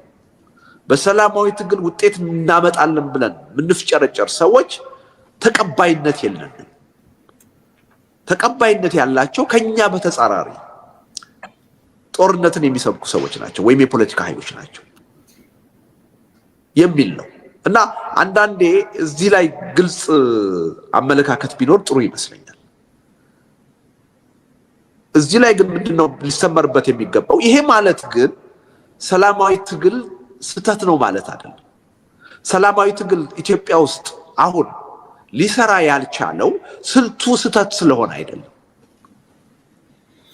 በሰላማዊ ትግል ውጤት እናመጣለን ብለን ምንፍጨረጨር ሰዎች ተቀባይነት የለንም። ተቀባይነት ያላቸው ከኛ በተጻራሪ ጦርነትን የሚሰብኩ ሰዎች ናቸው ወይም የፖለቲካ ኃይሎች ናቸው የሚል ነው። እና አንዳንዴ እዚህ ላይ ግልጽ አመለካከት ቢኖር ጥሩ ይመስለኛል። እዚህ ላይ ግን ምንድነው ሊሰመርበት የሚገባው? ይሄ ማለት ግን ሰላማዊ ትግል ስተት ነው ማለት አይደለም። ሰላማዊ ትግል ኢትዮጵያ ውስጥ አሁን ሊሰራ ያልቻለው ስልቱ ስተት ስለሆነ አይደለም።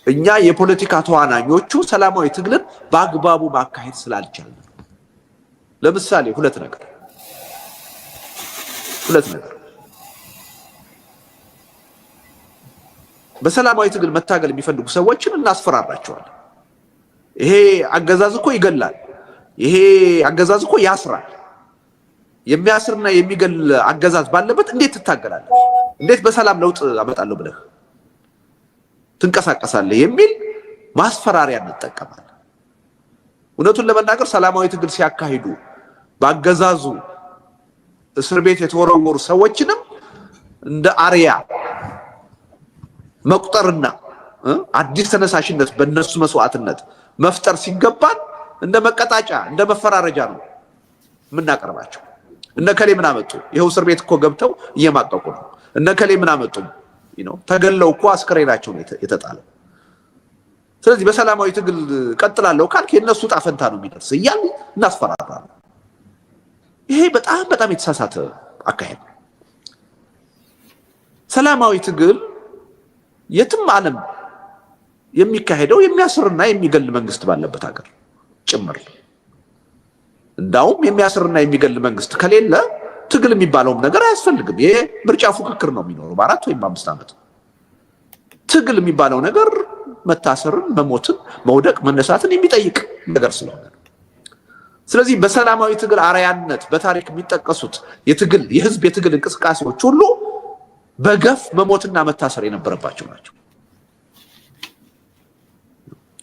እኛ የፖለቲካ ተዋናኞቹ ሰላማዊ ትግልን በአግባቡ ማካሄድ ስላልቻለ። ለምሳሌ ሁለት ነገር በሰላማዊ ትግል መታገል የሚፈልጉ ሰዎችን እናስፈራራቸዋለን። ይሄ አገዛዝ እኮ ይገላል፣ ይሄ አገዛዝ እኮ ያስራል። የሚያስርና የሚገል አገዛዝ ባለበት እንዴት ትታገላለህ? እንዴት በሰላም ለውጥ አመጣለሁ ብለህ ትንቀሳቀሳለህ? የሚል ማስፈራሪያ እንጠቀማለን። እውነቱን ለመናገር ሰላማዊ ትግል ሲያካሂዱ በአገዛዙ እስር ቤት የተወረወሩ ሰዎችንም እንደ አርያ መቁጠርና አዲስ ተነሳሽነት በእነሱ መስዋዕትነት መፍጠር ሲገባን እንደ መቀጣጫ እንደ መፈራረጃ ነው የምናቀርባቸው። እነከሌ ምን አመጡ? ይኸው እስር ቤት እኮ ገብተው እየማቀቁ ነው። እነከሌ ምን አመጡ? ተገለው እኮ አስከሬናቸው ነው የተጣለው። ስለዚህ በሰላማዊ ትግል ቀጥላለሁ ካልክ የነሱ ጣፈንታ ነው የሚደርስ እያሉ እናስፈራራለን። ይሄ በጣም የተሳሳተ አካሄድ ነው። ሰላማዊ ትግል የትም ዓለም የሚካሄደው የሚያስርና የሚገል መንግስት ባለበት ሀገር ጭምር። እንዳውም የሚያስርና የሚገል መንግስት ከሌለ ትግል የሚባለውም ነገር አያስፈልግም። ይሄ ምርጫ ፉክክር ነው የሚኖረው በ4 ወይም 5 ዓመት። ትግል የሚባለው ነገር መታሰርን፣ መሞትን፣ መውደቅ፣ መነሳትን የሚጠይቅ ነገር ስለሆነ ነው። ስለዚህ በሰላማዊ ትግል አርያነት በታሪክ የሚጠቀሱት የህዝብ የትግል እንቅስቃሴዎች ሁሉ በገፍ መሞትና መታሰር የነበረባቸው ናቸው።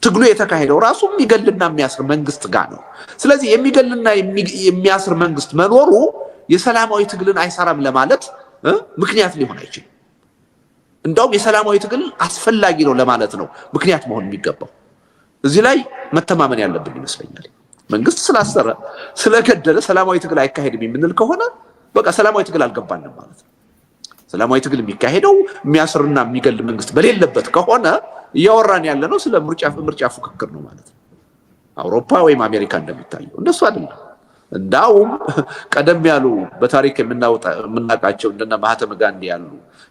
ትግሉ የተካሄደው ራሱ የሚገልና የሚያስር መንግስት ጋር ነው። ስለዚህ የሚገልና የሚያስር መንግስት መኖሩ የሰላማዊ ትግልን አይሰራም ለማለት ምክንያት ሊሆን አይችልም። እንደውም የሰላማዊ ትግል አስፈላጊ ነው ለማለት ነው ምክንያት መሆን የሚገባው። እዚህ ላይ መተማመን ያለብን ይመስለኛል። መንግስት ስላሰረ ስለገደለ ሰላማዊ ትግል አይካሄድም የምንል ከሆነ በቃ ሰላማዊ ትግል አልገባንም ማለት ነው። ሰላማዊ ትግል የሚካሄደው የሚያስርና የሚገል መንግስት በሌለበት ከሆነ እያወራን ያለ ነው ስለ ምርጫ ፉክክር ነው ማለት ነው። አውሮፓ ወይም አሜሪካ እንደሚታየው እንደሱ አይደለም። እንዳውም ቀደም ያሉ በታሪክ የምናውቃቸው እንደና ማህተመ ጋንዲ ያሉ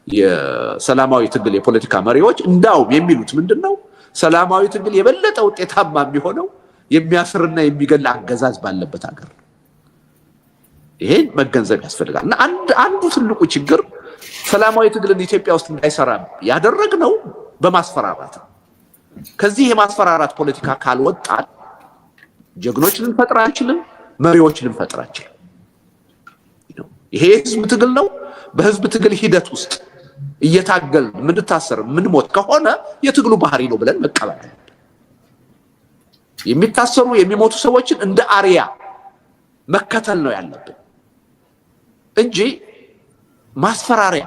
የሰላማዊ ትግል የፖለቲካ መሪዎች እንዳውም የሚሉት ምንድነው ሰላማዊ ትግል የበለጠ ውጤታማ የሚሆነው የሚያስርና የሚገል አገዛዝ ባለበት ሀገር። ይሄን መገንዘብ ያስፈልጋል። እና አንዱ ትልቁ ችግር ሰላማዊ ትግልን ኢትዮጵያ ውስጥ እንዳይሰራ ያደረግነው በማስፈራራት ነው። ከዚህ የማስፈራራት ፖለቲካ ካልወጣን ጀግኖች ልንፈጥር አንችልም፣ መሪዎች ልንፈጥር አንችልም። ይሄ ህዝብ ትግል ነው። በህዝብ ትግል ሂደት ውስጥ እየታገል ምንታሰር ምንሞት ከሆነ የትግሉ ባህሪ ነው ብለን መቀበል አለብን። የሚታሰሩ የሚሞቱ ሰዎችን እንደ አሪያ መከተል ነው ያለብን እንጂ ማስፈራሪያ፣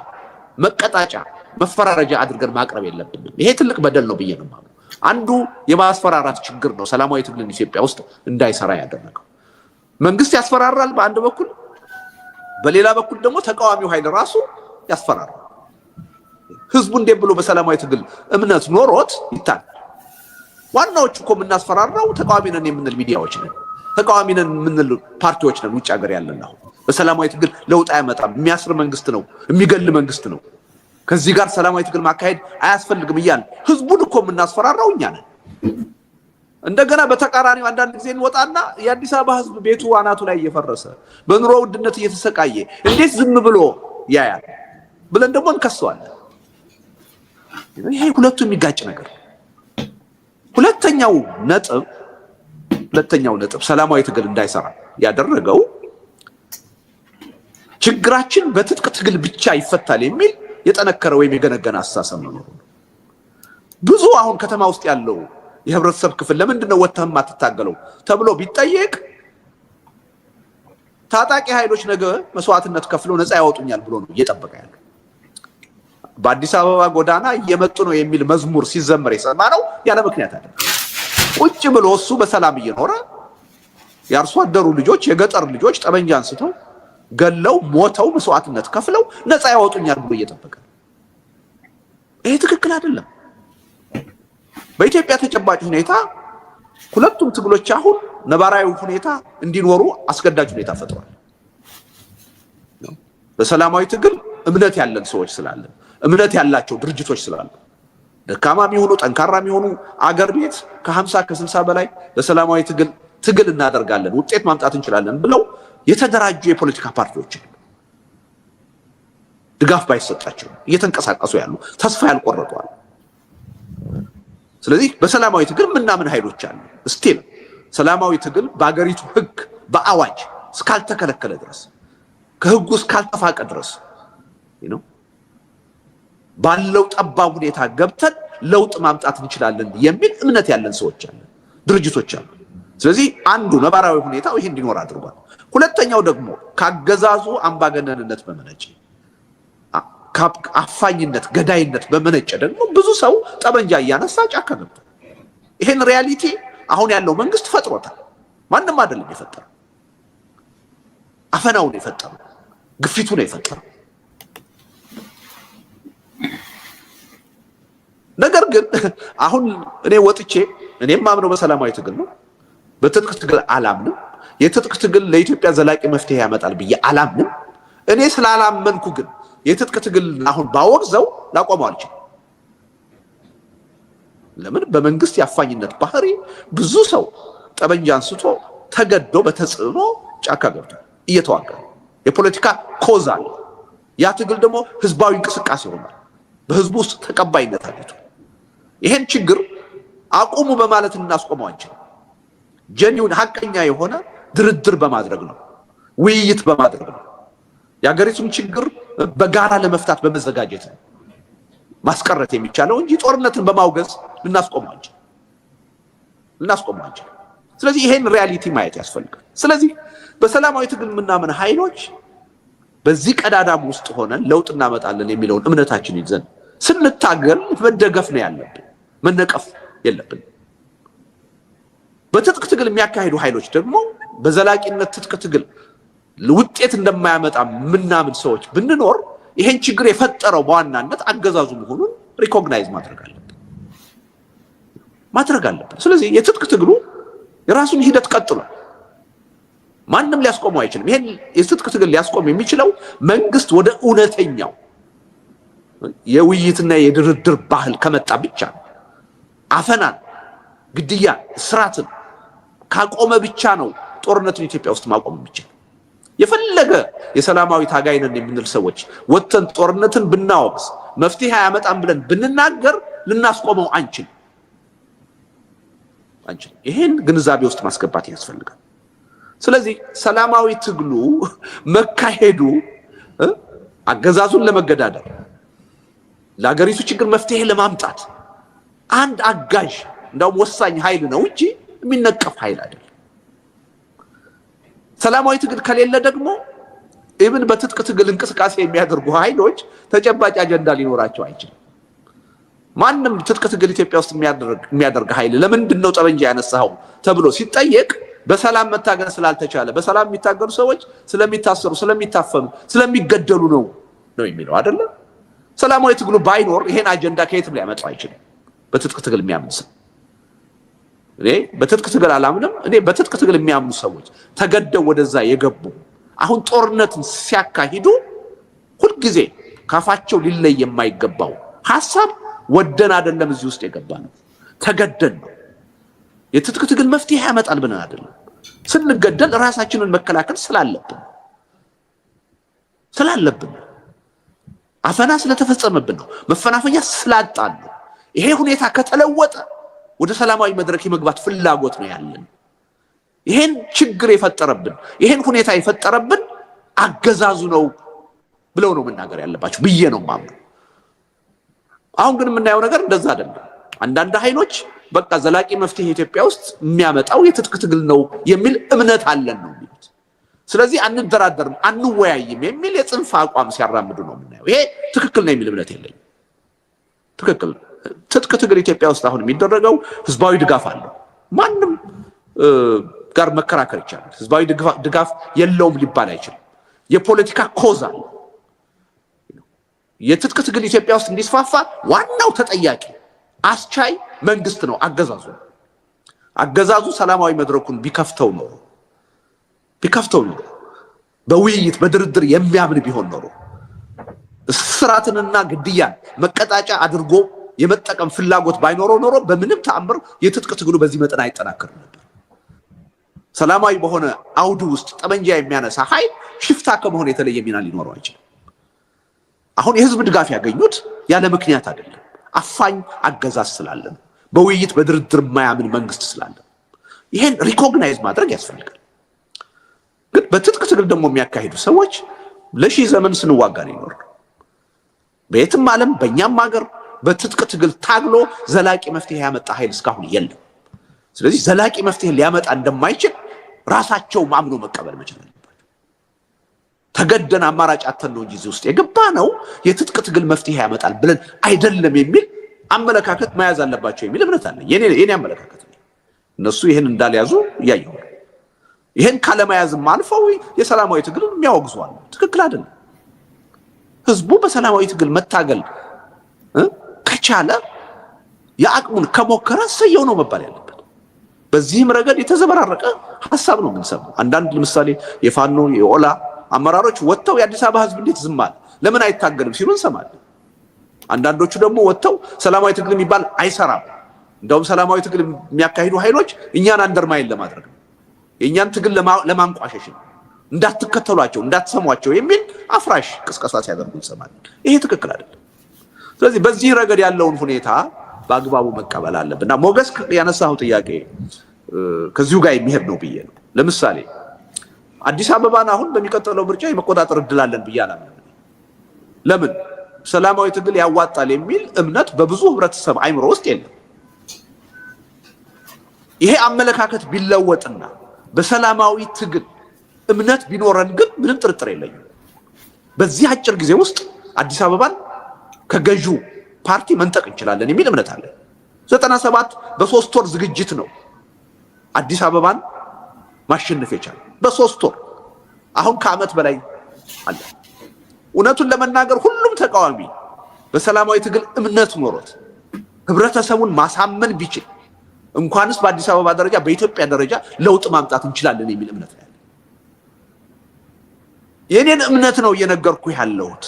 መቀጣጫ፣ መፈራረጃ አድርገን ማቅረብ የለብንም። ይሄ ትልቅ በደል ነው ብዬ ነው የማምነው። አንዱ የማስፈራራት ችግር ነው ሰላማዊ ትግልን ኢትዮጵያ ውስጥ እንዳይሰራ ያደረገው። መንግስት ያስፈራራል በአንድ በኩል፣ በሌላ በኩል ደግሞ ተቃዋሚው ኃይል ራሱ ያስፈራራል። ህዝቡ እንዴት ብሎ በሰላማዊ ትግል እምነት ኖሮት ይታል? ዋናዎቹ እኮ የምናስፈራራው ተቃዋሚ ነን የምንል ሚዲያዎች ነን፣ ተቃዋሚ ነን የምንል ፓርቲዎች ነን። ውጭ ሀገር ያለን ነው በሰላማዊ ትግል ለውጥ አያመጣም፣ የሚያስር መንግስት ነው፣ የሚገል መንግስት ነው፣ ከዚህ ጋር ሰላማዊ ትግል ማካሄድ አያስፈልግም እያልን ህዝቡን እኮ የምናስፈራራው እኛ ነን። እንደገና በተቃራኒው አንዳንድ ጊዜ እንወጣና የአዲስ አበባ ህዝብ ቤቱ አናቱ ላይ እየፈረሰ በኑሮ ውድነት እየተሰቃየ እንዴት ዝም ብሎ ያያል ብለን ደግሞ እንከሰዋለን። ይሄ ሁለቱ የሚጋጭ ነገር። ሁለተኛው ነጥብ ሰላማዊ ትግል እንዳይሰራ ያደረገው ችግራችን በትጥቅ ትግል ብቻ ይፈታል የሚል የጠነከረ ወይም የገነገነ አስተሳሰብ ነው። ብዙ አሁን ከተማ ውስጥ ያለው የህብረተሰብ ክፍል ለምንድነው ወጥተህ ማትታገለው ተብሎ ቢጠየቅ ታጣቂ ኃይሎች ነገ መስዋዕትነት ከፍለው ነፃ ያወጡኛል ብሎ ነው እየጠበቀ ያለው። በአዲስ አበባ ጎዳና እየመጡ ነው የሚል መዝሙር ሲዘመር የሰማነው ያለ ምክንያት አይደለም። ቁጭ ብሎ እሱ በሰላም እየኖረ የአርሶ አደሩ ልጆች የገጠር ልጆች ጠመንጃ አንስተው ገለው ሞተው መስዋዕትነት ከፍለው ነፃ ያወጡኛል ብሎ እየጠበቀ ነው። ይሄ ትክክል አይደለም። በኢትዮጵያ ተጨባጭ ሁኔታ ሁለቱም ትግሎች አሁን ነባራዊ ሁኔታ እንዲኖሩ አስገዳጅ ሁኔታ ፈጥሯል። በሰላማዊ ትግል እምነት ያለን ሰዎች ስላለን፣ እምነት ያላቸው ድርጅቶች ስላሉ፣ ደካማ የሚሆኑ ጠንካራ የሚሆኑ አገር ቤት ከ50 ከ60 በላይ በሰላማዊ ትግል እናደርጋለን ውጤት ማምጣት እንችላለን ብለው የተደራጁ የፖለቲካ ፓርቲዎች ድጋፍ ባይሰጣቸው እየተንቀሳቀሱ ያሉ ተስፋ ያልቆረጡ አሉ። ስለዚህ በሰላማዊ ትግል ምናምን ኃይሎች አሉ። ስቲል ሰላማዊ ትግል በአገሪቱ ህግ በአዋጅ እስካልተከለከለ ድረስ ከህጉ እስካልተፋቀ ድረስ ባለው ጠባብ ሁኔታ ገብተን ለውጥ ማምጣት እንችላለን የሚል እምነት ያለን ሰዎች አሉ፣ ድርጅቶች አሉ። ስለዚህ አንዱ ነባራዊ ሁኔታው ይሄ እንዲኖር አድርጓል። ሁለተኛው ደግሞ ካገዛዙ አምባገነንነት በመነጨ አፋኝነት፣ ገዳይነት በመነጨ ደግሞ ብዙ ሰው ጠበንጃ እያነሳ ጫካ ገብቷል። ይሄን ሪያሊቲ አሁን ያለው መንግስት ፈጥሮታል። ማንም አይደለም የፈጠረው። አፈናው ነው የፈጠረው፣ ግፊቱ ነው የፈጠረው። ነገር ግን አሁን እኔ ወጥቼ እኔም ማምነው በሰላማዊ ትግል ነው፣ በትጥቅ ትግል አላምንም። የትጥቅ ትግል ለኢትዮጵያ ዘላቂ መፍትሄ ያመጣል ብዬ አላምንም። እኔ ስላላመንኩ ግን የትጥቅ ትግል አሁን ባወግዘው ላቆመው አልችልም። ለምን? በመንግስት ያፋኝነት ባህሪ ብዙ ሰው ጠበንጃ አንስቶ ተገዶ በተጽዕኖ ጫካ ገብቷል፣ እየተዋጋ የፖለቲካ ኮዝ አለ። ያ ትግል ደግሞ ህዝባዊ እንቅስቃሴ ሆኗል፣ በህዝቡ ውስጥ ተቀባይነት አግኝቷል። ይሄን ችግር አቁሙ በማለት እናስቆመው አንችልም። ጀኒውን ሀቀኛ የሆነ ድርድር በማድረግ ነው፣ ውይይት በማድረግ ነው። የሀገሪቱን ችግር በጋራ ለመፍታት በመዘጋጀት ነው ማስቀረት የሚቻለው እንጂ ጦርነትን በማውገዝ ልናስቆመው አንችልም። ስለዚህ ይሄን ሪያሊቲ ማየት ያስፈልጋል። ስለዚህ በሰላማዊ ትግል ምናምን ኃይሎች በዚህ ቀዳዳም ውስጥ ሆነን ለውጥ እናመጣለን የሚለውን እምነታችን ይዘን ስንታገል መደገፍ ነው ያለብን፣ መነቀፍ የለብን። በትጥቅ ትግል የሚያካሂዱ ኃይሎች ደግሞ በዘላቂነት ትጥቅ ትግል ውጤት እንደማያመጣ ምናምን ሰዎች ብንኖር ይሄን ችግር የፈጠረው በዋናነት አገዛዙ መሆኑን ሪኮግናይዝ ማድረግ አለብን። ስለዚህ የትጥቅ ትግሉ የራሱን ሂደት ቀጥሏል። ማንም ሊያስቆመው አይችልም። ይሄን የትጥቅ ትግል ሊያስቆም የሚችለው መንግስት ወደ እውነተኛው የውይይትና የድርድር ባህል ከመጣ ብቻ ነው። አፈናን፣ ግድያን፣ እስራትን ካቆመ ብቻ ነው ጦርነትን ኢትዮጵያ ውስጥ ማቆም የሚችል። የፈለገ የሰላማዊ ታጋይ ነን የምንል ሰዎች ወጥተን ጦርነትን ብናወግዝ መፍትሄ አያመጣም ብለን ብንናገር ልናስቆመው አንችል። ይሄን ግንዛቤ ውስጥ ማስገባት ያስፈልጋል። ስለዚህ ሰላማዊ ትግሉ መካሄዱ አገዛዙን ለመገዳደር ለሀገሪቱ ችግር መፍትሄ ለማምጣት አንድ አጋዥ እንደውም ወሳኝ ኃይል ነው እንጂ የሚነቀፍ ኃይል አይደለም። ሰላማዊ ትግል ከሌለ ደግሞ ኢብን በትጥቅ ትግል እንቅስቃሴ የሚያደርጉ ኃይሎች ተጨባጭ አጀንዳ ሊኖራቸው አይችልም። ማንም ትጥቅ ትግል ኢትዮጵያ ውስጥ የሚያደርግ ኃይል ለምንድን ነው ጠመንጃ ያነሳው ተብሎ ሲጠየቅ በሰላም መታገል ስላልተቻለ፣ በሰላም የሚታገሉ ሰዎች ስለሚታሰሩ፣ ስለሚታፈኑ፣ ስለሚገደሉ ነው የሚለው አይደለ? ሰላማዊ ትግሉ ባይኖር ይሄን አጀንዳ ከየትም ሊያመጣው አይችልም። በትጥቅ ትግል የሚያምን ሰው እኔ በትጥቅ ትግል አላምንም። እኔ በትጥቅ ትግል የሚያምኑ ሰዎች ተገደው ወደዛ የገቡ አሁን ጦርነትን ሲያካሂዱ ሁልጊዜ ካፋቸው ሊለይ የማይገባው ሐሳብ ወደን አይደለም እዚህ ውስጥ የገባ ነው፣ ተገደን ነው። የትጥቅ ትግል መፍትሄ ያመጣል ብለን አይደለም። ስንገደል ራሳችንን መከላከል ስላለብን አፈና ስለተፈጸመብን ነው፣ መፈናፈኛ ስላጣን ነው። ይሄ ሁኔታ ከተለወጠ ወደ ሰላማዊ መድረክ የመግባት ፍላጎት ነው ያለን። ይሄን ችግር የፈጠረብን ይሄን ሁኔታ የፈጠረብን አገዛዙ ነው ብለው ነው መናገር ያለባቸው ብዬ ነው ማምነው። አሁን ግን የምናየው ነገር እንደዛ አይደለም። አንዳንድ ኃይሎች በቃ ዘላቂ መፍትሄ ኢትዮጵያ ውስጥ የሚያመጣው የትጥቅ ትግል ነው የሚል እምነት አለን ነው የሚሉት። ስለዚህ አንደራደርም፣ አንወያይም የሚል የጽንፍ አቋም ሲያራምዱ ነው የምናየው። ይሄ ትክክል ነው የሚል እምነት የለኝም። ትክክል ትጥቅ ትግል ኢትዮጵያ ውስጥ አሁን የሚደረገው ህዝባዊ ድጋፍ አለው። ማንም ጋር መከራከር ይቻላል። ህዝባዊ ድጋፍ የለውም ሊባል አይችልም። የፖለቲካ ኮዝ አለ። የትጥቅ ትግል ኢትዮጵያ ውስጥ እንዲስፋፋ ዋናው ተጠያቂ አስቻይ መንግስት ነው፣ አገዛዙ። አገዛዙ ሰላማዊ መድረኩን ቢከፍተው ኖሮ በውይይት በድርድር የሚያምን ቢሆን ኖሮ እስራትንና ግድያን መቀጣጫ አድርጎ የመጠቀም ፍላጎት ባይኖረው ኖሮ በምንም ተአምር የትጥቅ ትግሉ በዚህ መጠን አይጠናከርም ነበር። ሰላማዊ በሆነ አውዱ ውስጥ ጠመንጃ የሚያነሳ ኃይል ሽፍታ ከመሆን የተለየ ሚና ሊኖረው አይችልም። አሁን የህዝብ ድጋፍ ያገኙት ያለ ምክንያት አይደለም። አፋኝ አገዛዝ ስላለ ነው። በውይይት በድርድር የማያምን መንግስት ስላለ ይሄን ሪኮግናይዝ ማድረግ ያስፈልጋል። ግን በትጥቅ ትግል ደግሞ የሚያካሂዱ ሰዎች ለሺህ ዘመን ስንዋጋ ነው ይኖር። በየትም ዓለም በእኛም ሀገር በትጥቅ ትግል ታግሎ ዘላቂ መፍትሄ ያመጣ ኃይል እስካሁን የለም። ስለዚህ ዘላቂ መፍትሄ ሊያመጣ እንደማይችል ራሳቸው ማምኖ መቀበል መቻል አለባቸው። ተገደን አማራጭ አተን ነው እንጂ እዚህ ውስጥ የገባ ነው የትጥቅ ትግል መፍትሄ ያመጣል ብለን አይደለም የሚል አመለካከት መያዝ አለባቸው የሚል እምነት አለ። የኔ አመለካከት ነው። እነሱ ይሄን እንዳልያዙ እያየሁ ነው። ይሄን ካለመያዝም አልፈው የሰላማዊ ትግልን የሚያወግዙዋል። ትክክል አይደለም። ህዝቡ በሰላማዊ ትግል መታገል ከቻለ የአቅሙን ከሞከረ ሰየው ነው መባል ያለበት። በዚህም ረገድ የተዘበራረቀ ሐሳብ ነው የምንሰማው። አንዳንድ ለምሳሌ የፋኖ የኦላ አመራሮች ወጥተው የአዲስ አበባ ህዝብ እንዴት ዝም አለ ለምን አይታገልም ሲሉ እንሰማለን። አንዳንዶቹ ደግሞ ወጥተው ሰላማዊ ትግል የሚባል አይሰራም፣ እንደውም ሰላማዊ ትግል የሚያካሂዱ ኃይሎች እኛን አንደርማይን ለማድረግ ነው፣ የእኛን ትግል ለማንቋሸሽ ነው፣ እንዳትከተሏቸው እንዳትሰሟቸው የሚል አፍራሽ ቅስቀሳ ሲያደርጉ እንሰማለን። ይሄ ትክክል አይደለም። ስለዚህ በዚህ ረገድ ያለውን ሁኔታ በአግባቡ መቀበል አለብን እና ሞገስ ያነሳው ጥያቄ ከዚሁ ጋር የሚሄድ ነው ብዬ ነው። ለምሳሌ አዲስ አበባን አሁን በሚቀጥለው ምርጫ የመቆጣጠር እድል አለን ብዬ አላምንም። ለምን? ሰላማዊ ትግል ያዋጣል የሚል እምነት በብዙ ህብረተሰብ አይምሮ ውስጥ የለም። ይሄ አመለካከት ቢለወጥና በሰላማዊ ትግል እምነት ቢኖረን ግን ምንም ጥርጥር የለኝም በዚህ አጭር ጊዜ ውስጥ አዲስ አበባን ከገዢው ፓርቲ መንጠቅ እንችላለን የሚል እምነት አለ። 97 በ3 ወር ዝግጅት ነው አዲስ አበባን ማሸነፍ የቻለው በ3 ወር። አሁን ከዓመት በላይ አለ። እውነቱን ለመናገር ሁሉም ተቃዋሚ በሰላማዊ ትግል እምነት ኖሮት ህብረተሰቡን ማሳመን ቢችል እንኳንስ በአዲስ አበባ ደረጃ በኢትዮጵያ ደረጃ ለውጥ ማምጣት እንችላለን የሚል እምነት ነው። የኔን እምነት ነው እየነገርኩ ያለሁት።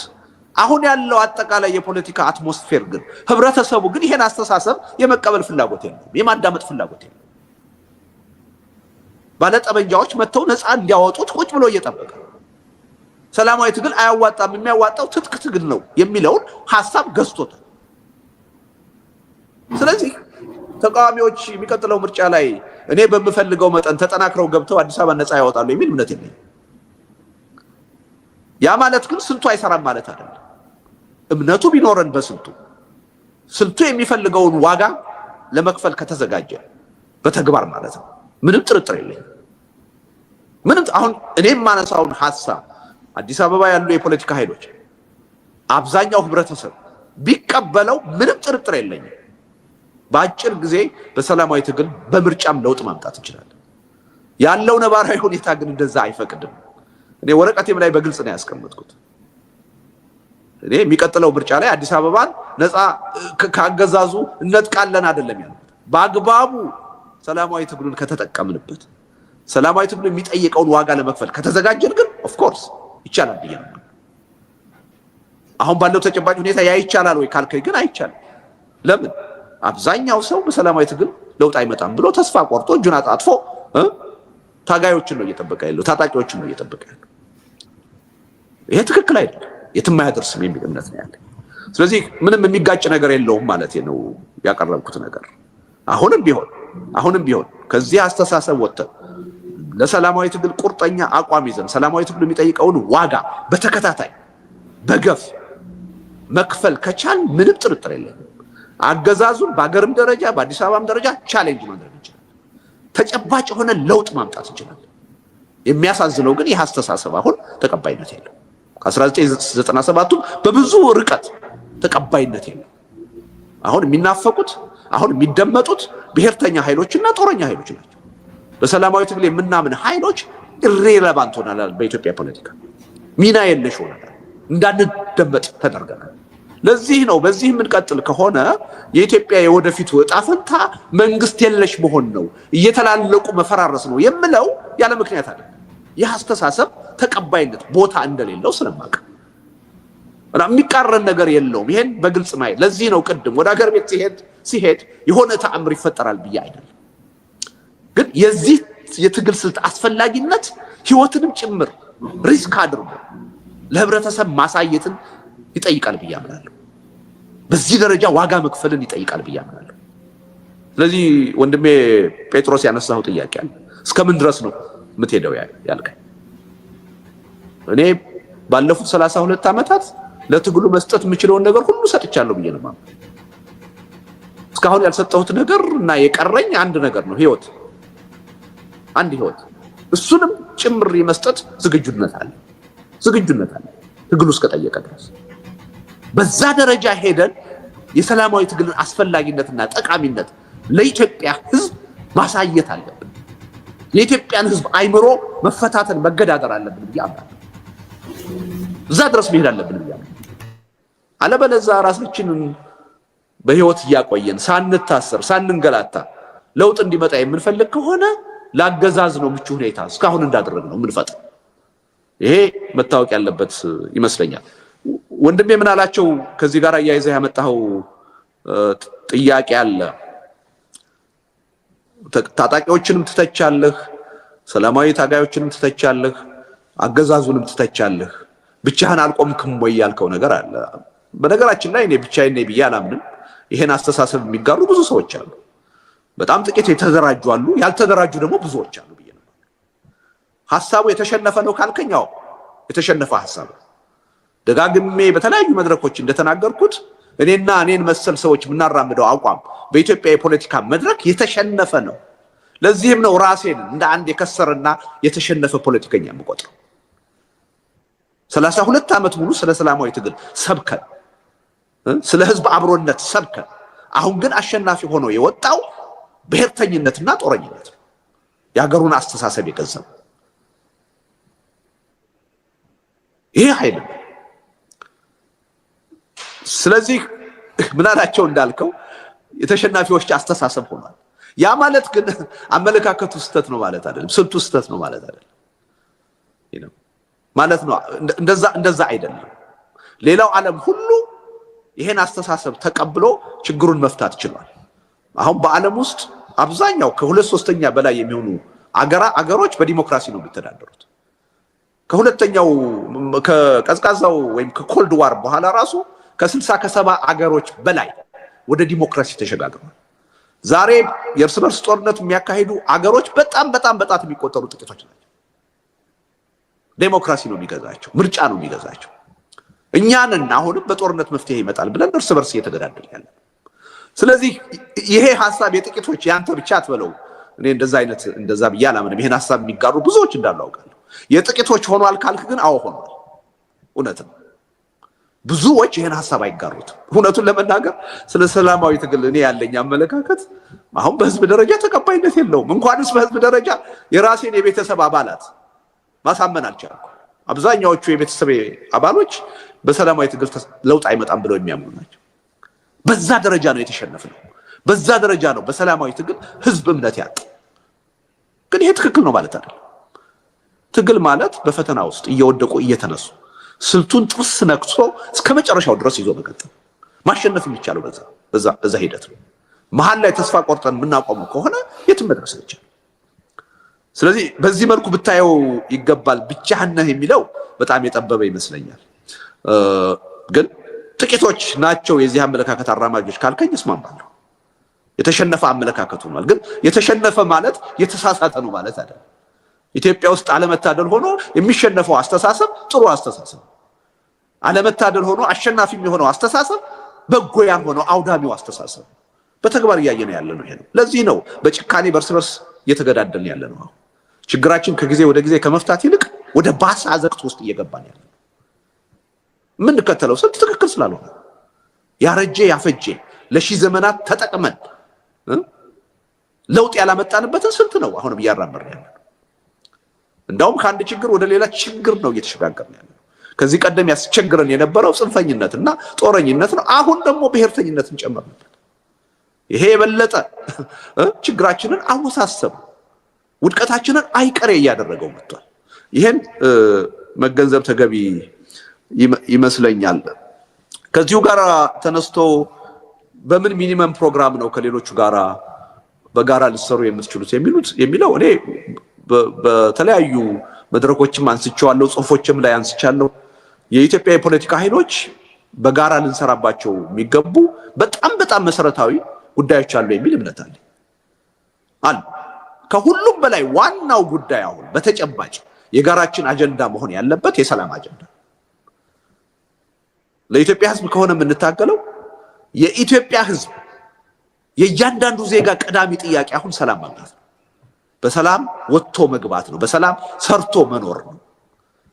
አሁን ያለው አጠቃላይ የፖለቲካ አትሞስፌር ግን ህብረተሰቡ ግን ይሄን አስተሳሰብ የመቀበል ፍላጎት የለውም፣ የማዳመጥ ፍላጎት የለውም። ባለጠበንጃዎች መተው ነፃ እንዲያወጡት ቁጭ ብሎ እየጠበቀ ሰላማዊ ትግል አያዋጣም፣ የሚያዋጣው ትጥቅ ትግል ነው የሚለውን ሐሳብ ገዝቶታል። ስለዚህ ተቃዋሚዎች የሚቀጥለው ምርጫ ላይ እኔ በምፈልገው መጠን ተጠናክረው ገብተው አዲስ አበባ ነፃ ያወጣሉ የሚል እምነት የለኝም። ያ ማለት ግን ስልቱ አይሰራም ማለት አይደለም። እምነቱ ቢኖረን በስልቱ ስልቱ የሚፈልገውን ዋጋ ለመክፈል ከተዘጋጀ በተግባር ማለት ነው ምንም ጥርጥር የለኝም። ምንም አሁን እኔም ማነሳውን ሐሳብ አዲስ አበባ ያሉ የፖለቲካ ኃይሎች አብዛኛው ህብረተሰብ ቢቀበለው ምንም ጥርጥር የለኝም በአጭር ጊዜ በሰላማዊ ትግል በምርጫም ለውጥ ማምጣት እንችላለን። ያለው ነባራዊ ሁኔታ ግን እንደዛ አይፈቅድም። እኔ ወረቀቴም ላይ በግልጽ ነው ያስቀመጥኩት። እኔ የሚቀጥለው ምርጫ ላይ አዲስ አበባን ነፃ ካገዛዙ እንነጥቃለን አይደለም ያልኩት። በአግባቡ ሰላማዊ ትግሉን ከተጠቀምንበት ሰላማዊ ትግሉ የሚጠይቀውን ዋጋ ለመክፈል ከተዘጋጀን ግን ኦፍ ኮርስ ይቻላል ብያለሁ። አሁን ባለው ተጨባጭ ሁኔታ ያ ይቻላል ወይ ካልከኝ ግን አይቻልም። ለምን? አብዛኛው ሰው በሰላማዊ ትግል ለውጥ አይመጣም ብሎ ተስፋ ቆርጦ እጁን አጣጥፎ ታጋዮችን ነው እየጠበቀ ያለው፣ ታጣቂዎችን ነው እየጠበቀ ያለው። ይሄ ትክክል አይደለም፣ የትም አያደርስም የሚል እምነት ነው ያለኝ። ስለዚህ ምንም የሚጋጭ ነገር የለውም ማለት ነው ያቀረብኩት ነገር። አሁንም ቢሆን ከዚህ አስተሳሰብ ወጥተን ለሰላማዊ ትግል ቁርጠኛ አቋም ይዘን ሰላማዊ ትግል የሚጠይቀውን ዋጋ በተከታታይ በገፍ መክፈል ከቻል ምንም ጥርጥር የለንም አገዛዙን በአገርም ደረጃ በአዲስ አበባም ደረጃ ቻሌንጅ ማድረግ እንችላለን። ተጨባጭ የሆነ ለውጥ ማምጣት እንችላለን። የሚያሳዝነው ግን ይህ አስተሳሰብ አሁን ተቀባይነት የለው። ከ1997 በብዙ ርቀት ተቀባይነት የለው። አሁን የሚናፈቁት አሁን የሚደመጡት ብሔርተኛ ኃይሎችና ጦረኛ ኃይሎች ናቸው። በሰላማዊ ትግል የምናምን ኃይሎች ኢሬሌቫንት ሆነናል። በኢትዮጵያ ፖለቲካ ሚና የለሽ ሆነናል። እንዳንደመጥ ተደርገናል። ለዚህ ነው በዚህ የምንቀጥል ከሆነ የኢትዮጵያ የወደፊቱ ዕጣ ፈንታ መንግስት የለሽ መሆን ነው፣ እየተላለቁ መፈራረስ ነው የምለው ያለ ምክንያት አይደለም። ይህ አስተሳሰብ ተቀባይነት ቦታ እንደሌለው ስለማውቅ የሚቃረን ነገር የለውም። ይሄን በግልጽ ማየት ለዚህ ነው ቅድም ወደ ሀገር ቤት ሲሄድ የሆነ ተአምር ይፈጠራል ብዬ አይደለም። ግን የዚህ የትግል ስልት አስፈላጊነት ህይወትንም ጭምር ሪስክ አድርጎ ለህብረተሰብ ማሳየትን ይጠይቃል ብዬ አምናለሁ። በዚህ ደረጃ ዋጋ መክፈልን ይጠይቃል ብዬ አምናለሁ። ስለዚህ ወንድሜ ጴጥሮስ ያነሳው ጥያቄ አለ። እስከምን ድረስ ነው የምትሄደው ያልከኝ? እኔ ባለፉት 32 ዓመታት ለትግሉ መስጠት የምችለውን ነገር ሁሉ ሰጥቻለሁ ብዬ ነው የማምነው። እስካሁን ያልሰጠሁት ነገር እና የቀረኝ አንድ ነገር ነው፣ ህይወት። አንድ ህይወት፣ እሱንም ጭምር የመስጠት ዝግጁነት አለ ትግሉ እስከጠየቀ ድረስ። በዛ ደረጃ ሄደን የሰላማዊ ትግልን አስፈላጊነትና ጠቃሚነት ለኢትዮጵያ ህዝብ ማሳየት አለብን። የኢትዮጵያን ህዝብ አይምሮ መፈታተን መገዳደር አለብን ብዬ አምናለሁ። እዛ ድረስ መሄድ አለብን ብዬ አምናለሁ። አለበለዚያ ራሳችንን በህይወት እያቆየን ሳንታሰር ሳንንገላታ ለውጥ እንዲመጣ የምንፈልግ ከሆነ ላገዛዝ ነው ምቹ ሁኔታ እስካሁን እንዳደረግ ነው የምንፈጥር። ይሄ መታወቅ ያለበት ይመስለኛል። ወንድሜ ምን አላቸው? ከዚህ ጋር አያይዘህ ያመጣው ጥያቄ አለ። ታጣቂዎችንም ትተቻለህ፣ ሰላማዊ ታጋዮችንም ትተቻለህ፣ አገዛዙንም ትተቻለህ። ብቻህን አልቆምክም ወይ ያልከው ነገር አለ። በነገራችን ላይ እኔ ብቻዬን ነኝ ብዬ አላምንም። ይሄን አስተሳሰብ የሚጋሩ ብዙ ሰዎች አሉ። በጣም ጥቂት የተደራጁ አሉ፣ ያልተደራጁ ደግሞ ብዙዎች አሉ ብዬ ነው። ሐሳቡ የተሸነፈ ነው ካልከኛው የተሸነፈ ሐሳብ ነው። ደጋግሜ በተለያዩ መድረኮች እንደተናገርኩት እኔና እኔን መሰል ሰዎች የምናራምደው አቋም በኢትዮጵያ የፖለቲካ መድረክ የተሸነፈ ነው። ለዚህም ነው ራሴን እንደ አንድ የከሰረና የተሸነፈ ፖለቲከኛ የምቆጥረው። 32 ዓመት ሙሉ ስለ ሰላማዊ ትግል ሰብከን፣ ስለ ህዝብ አብሮነት ሰብከን፣ አሁን ግን አሸናፊ ሆኖ የወጣው ብሔርተኝነትና ጦረኝነት ነው። የሀገሩን አስተሳሰብ የገዘው ይሄ ኃይል ነው። ስለዚህ ምናላቸው እንዳልከው የተሸናፊዎች አስተሳሰብ ሆኗል። ያ ማለት ግን አመለካከቱ ስህተት ነው ማለት አይደለም፣ ስልቱ ስህተት ነው ማለት አይደለም። ማለት ነው። እንደዛ አይደለም። ሌላው ዓለም ሁሉ ይሄን አስተሳሰብ ተቀብሎ ችግሩን መፍታት ችሏል። አሁን በዓለም ውስጥ አብዛኛው ከ2/3 በላይ የሚሆኑ አገሮች በዲሞክራሲ ነው የሚተዳደሩት። ከሁለተኛው ከቀዝቃዛው ወይም ከኮልድ ዋር በኋላ ራሱ ከ60 ከ70 አገሮች በላይ ወደ ዲሞክራሲ ተሸጋግረዋል። ዛሬ የእርስ በርስ ጦርነት የሚያካሂዱ አገሮች በጣም በጣት የሚቆጠሩ ጥቂቶች ናቸው። ዴሞክራሲ ነው የሚገዛቸው፣ ምርጫ ነው የሚገዛቸው። እኛንን አሁንም በጦርነት መፍትሄ ይመጣል ብለን እርስ በርስ እየተገዳደል ያለ። ስለዚህ ይሄ ሐሳብ የጥቂቶች ያንተ ብቻ አትበለው። እኔ እንደዛ ብዬ አላምንም። ይሄን ሐሳብ የሚጋሩ ብዙዎች እንዳሉ አውቃለሁ። የጥቂቶች ሆኗል ካልክ ግን አዎ ሆኗል፣ እውነት ነው። ብዙዎች ይሄን ሐሳብ አይጋሩትም። እውነቱን ለመናገር ስለ ሰላማዊ ትግል እኔ ያለኝ አመለካከት አሁን በህዝብ ደረጃ ተቀባይነት የለውም። እንኳንስ በህዝብ ደረጃ የራሴን የቤተሰብ አባላት ማሳመን አልቻልኩም። አብዛኛዎቹ የቤተሰብ አባሎች በሰላማዊ ትግል ለውጥ አይመጣም ብለው የሚያምኑ ናቸው። በዛ ደረጃ ነው የተሸነፍነው። በዛ ደረጃ ነው በሰላማዊ ትግል ህዝብ እምነት ያጣ። ግን ይሄ ትክክል ነው ማለት አይደለም። ትግል ማለት በፈተና ውስጥ እየወደቁ እየተነሱ ስልቱን ጥርስ ነክሶ እስከ መጨረሻው ድረስ ይዞ መቀጠል። ማሸነፍ የሚቻለው በዛ ሂደት ነው። መሀል ላይ ተስፋ ቆርጠን የምናቆመው ከሆነ የትም መድረስ አይቻልም። ስለዚህ በዚህ መልኩ ብታየው ይገባል። ብቻህን ነህ የሚለው በጣም የጠበበ ይመስለኛል። ግን ጥቂቶች ናቸው የዚህ አመለካከት አራማጆች ካልከኝ እስማማለሁ። የተሸነፈ አመለካከት ሆኗል። ግን የተሸነፈ ማለት የተሳሳተ ነው ማለት አይደለም። ኢትዮጵያ ውስጥ አለመታደል ሆኖ የሚሸነፈው አስተሳሰብ ጥሩ አስተሳሰብ፣ አለመታደል ሆኖ አሸናፊ የሚሆነው አስተሳሰብ በጎ ያልሆነው አውዳሚው አስተሳሰብ በተግባር እያየን ያለ ነው። ይሄ ነው። ለዚህ ነው በጭካኔ በርስ በርስ እየተገዳደልን ያለ ነው። ችግራችን ከጊዜ ወደ ጊዜ ከመፍታት ይልቅ ወደ ባሰ አዘቅት ውስጥ እየገባን ያለ ነው። የምንከተለው ስልት ትክክል ስላልሆነ ያረጀ ያፈጀ ለሺህ ዘመናት ተጠቅመን ለውጥ ያላመጣንበትን ስልት ነው አሁንም እያራመርን ያለ ነው። እንዳውም ከአንድ ችግር ወደ ሌላ ችግር ነው እየተሸጋገርን ያለ ነው። ከዚህ ቀደም ያስቸግረን የነበረው ጽንፈኝነትና ጦረኝነት ነው። አሁን ደግሞ ብሔርተኝነትን ጨመርንበት። ይሄ የበለጠ ችግራችንን አወሳሰብ፣ ውድቀታችንን አይቀሬ እያደረገው መጥቷል። ይሄን መገንዘብ ተገቢ ይመስለኛል። ከዚሁ ጋር ተነስቶ በምን ሚኒመም ፕሮግራም ነው ከሌሎቹ ጋራ በጋራ ሊሰሩ የምትችሉት የሚለው እኔ በተለያዩ መድረኮችም አንስቻለሁ፣ ጽሁፎችም ላይ አንስቻለሁ። የኢትዮጵያ የፖለቲካ ኃይሎች በጋራ ልንሰራባቸው የሚገቡ በጣም መሰረታዊ ጉዳዮች አሉ የሚል እምነት አለ። ከሁሉም በላይ ዋናው ጉዳይ አሁን በተጨባጭ የጋራችን አጀንዳ መሆን ያለበት የሰላም አጀንዳ። ለኢትዮጵያ ሕዝብ ከሆነ የምንታገለው የኢትዮጵያ ሕዝብ የእያንዳንዱ ዜጋ ቀዳሚ ጥያቄ አሁን ሰላም ማግኘት ነው። በሰላም ወጥቶ መግባት ነው። በሰላም ሰርቶ መኖር ነው።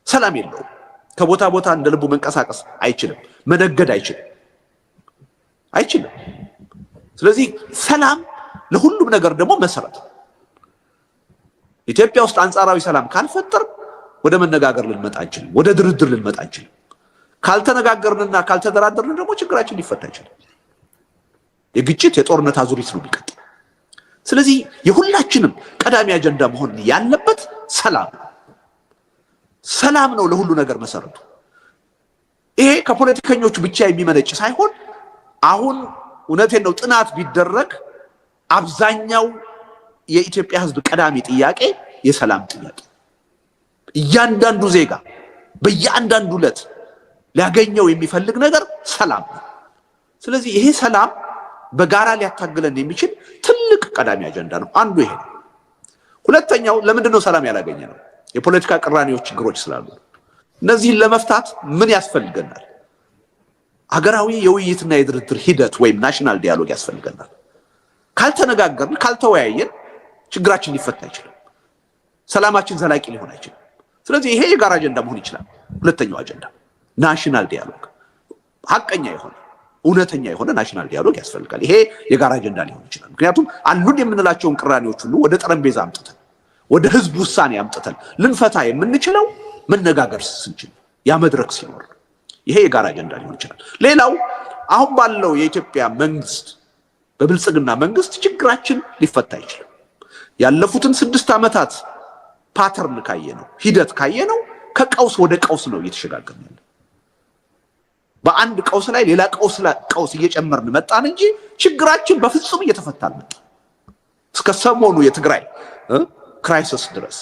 ሰላም የለውም። ከቦታ ቦታ እንደ ልቡ መንቀሳቀስ አይችልም። መነገድ አይችልም። ስለዚህ ሰላም ለሁሉም ነገር ደግሞ መሰረት ነው። ኢትዮጵያ ውስጥ አንጻራዊ ሰላም ካልፈጠር ወደ መነጋገር ልንመጣ አንችልም። ወደ ድርድር ልንመጣ አንችልም። ካልተነጋገርንና ካልተደራደርን ደግሞ ችግራችን ሊፈታ ይችላል። የግጭት የጦርነት አዙሪት ነው የሚቀጥል። ስለዚህ የሁላችንም ቀዳሚ አጀንዳ መሆን ያለበት ሰላም ነው። ሰላም ነው ለሁሉ ነገር መሰረቱ። ይሄ ከፖለቲከኞቹ ብቻ የሚመነጭ ሳይሆን አሁን እውነቴን ነው ጥናት ቢደረግ አብዛኛው የኢትዮጵያ ሕዝብ ቀዳሚ ጥያቄ የሰላም ጥያቄ፣ እያንዳንዱ ዜጋ በእያንዳንዱ ዕለት ሊያገኘው የሚፈልግ ነገር ሰላም ነው። ስለዚህ ይሄ ሰላም በጋራ ሊያታግለን የሚችል ትልቅ ቀዳሚ አጀንዳ ነው። አንዱ ይሄ ነው። ሁለተኛው ለምንድን ነው ሰላም ያላገኘ ነው? የፖለቲካ ቅራኔዎች፣ ችግሮች ስላሉ። እነዚህን ለመፍታት ምን ያስፈልገናል? ሀገራዊ የውይይትና የድርድር ሂደት ወይም ናሽናል ዲያሎግ ያስፈልገናል። ካልተነጋገርን፣ ካልተወያየን ችግራችን ሊፈታ አይችልም። ሰላማችን ዘላቂ ሊሆን አይችልም። ስለዚህ ይሄ የጋራ አጀንዳ መሆን ይችላል። ሁለተኛው አጀንዳ ናሽናል ዲያሎግ፣ ሀቀኛ የሆነ እውነተኛ የሆነ ናሽናል ዲያሎግ ያስፈልጋል። ይሄ የጋራ አጀንዳ ሊሆን ይችላል። ምክንያቱም አሉን የምንላቸውን ቅራኔዎች ሁሉ ወደ ጠረጴዛ አምጥተን ወደ ህዝብ ውሳኔ አምጥተን ልንፈታ የምንችለው መነጋገር ስንችል፣ ያ መድረክ ሲኖር፣ ይሄ የጋራ አጀንዳ ሊሆን ይችላል። ሌላው አሁን ባለው የኢትዮጵያ መንግስት በብልጽግና መንግስት ችግራችን ሊፈታ አይችልም። ያለፉትን 6 ዓመታት ፓተርን ካየነው፣ ሂደት ካየነው ከቀውስ ወደ ቀውስ ነው እየተሸጋገርን ያለ። በአንድ ቀውስ ላይ ሌላ ቀውስ እየጨመርን መጣን እንጂ ችግራችን በፍጹም እየተፈታ አልመጣም። እስከ ሰሞኑ የትግራይ ክራይሲስ ድረስ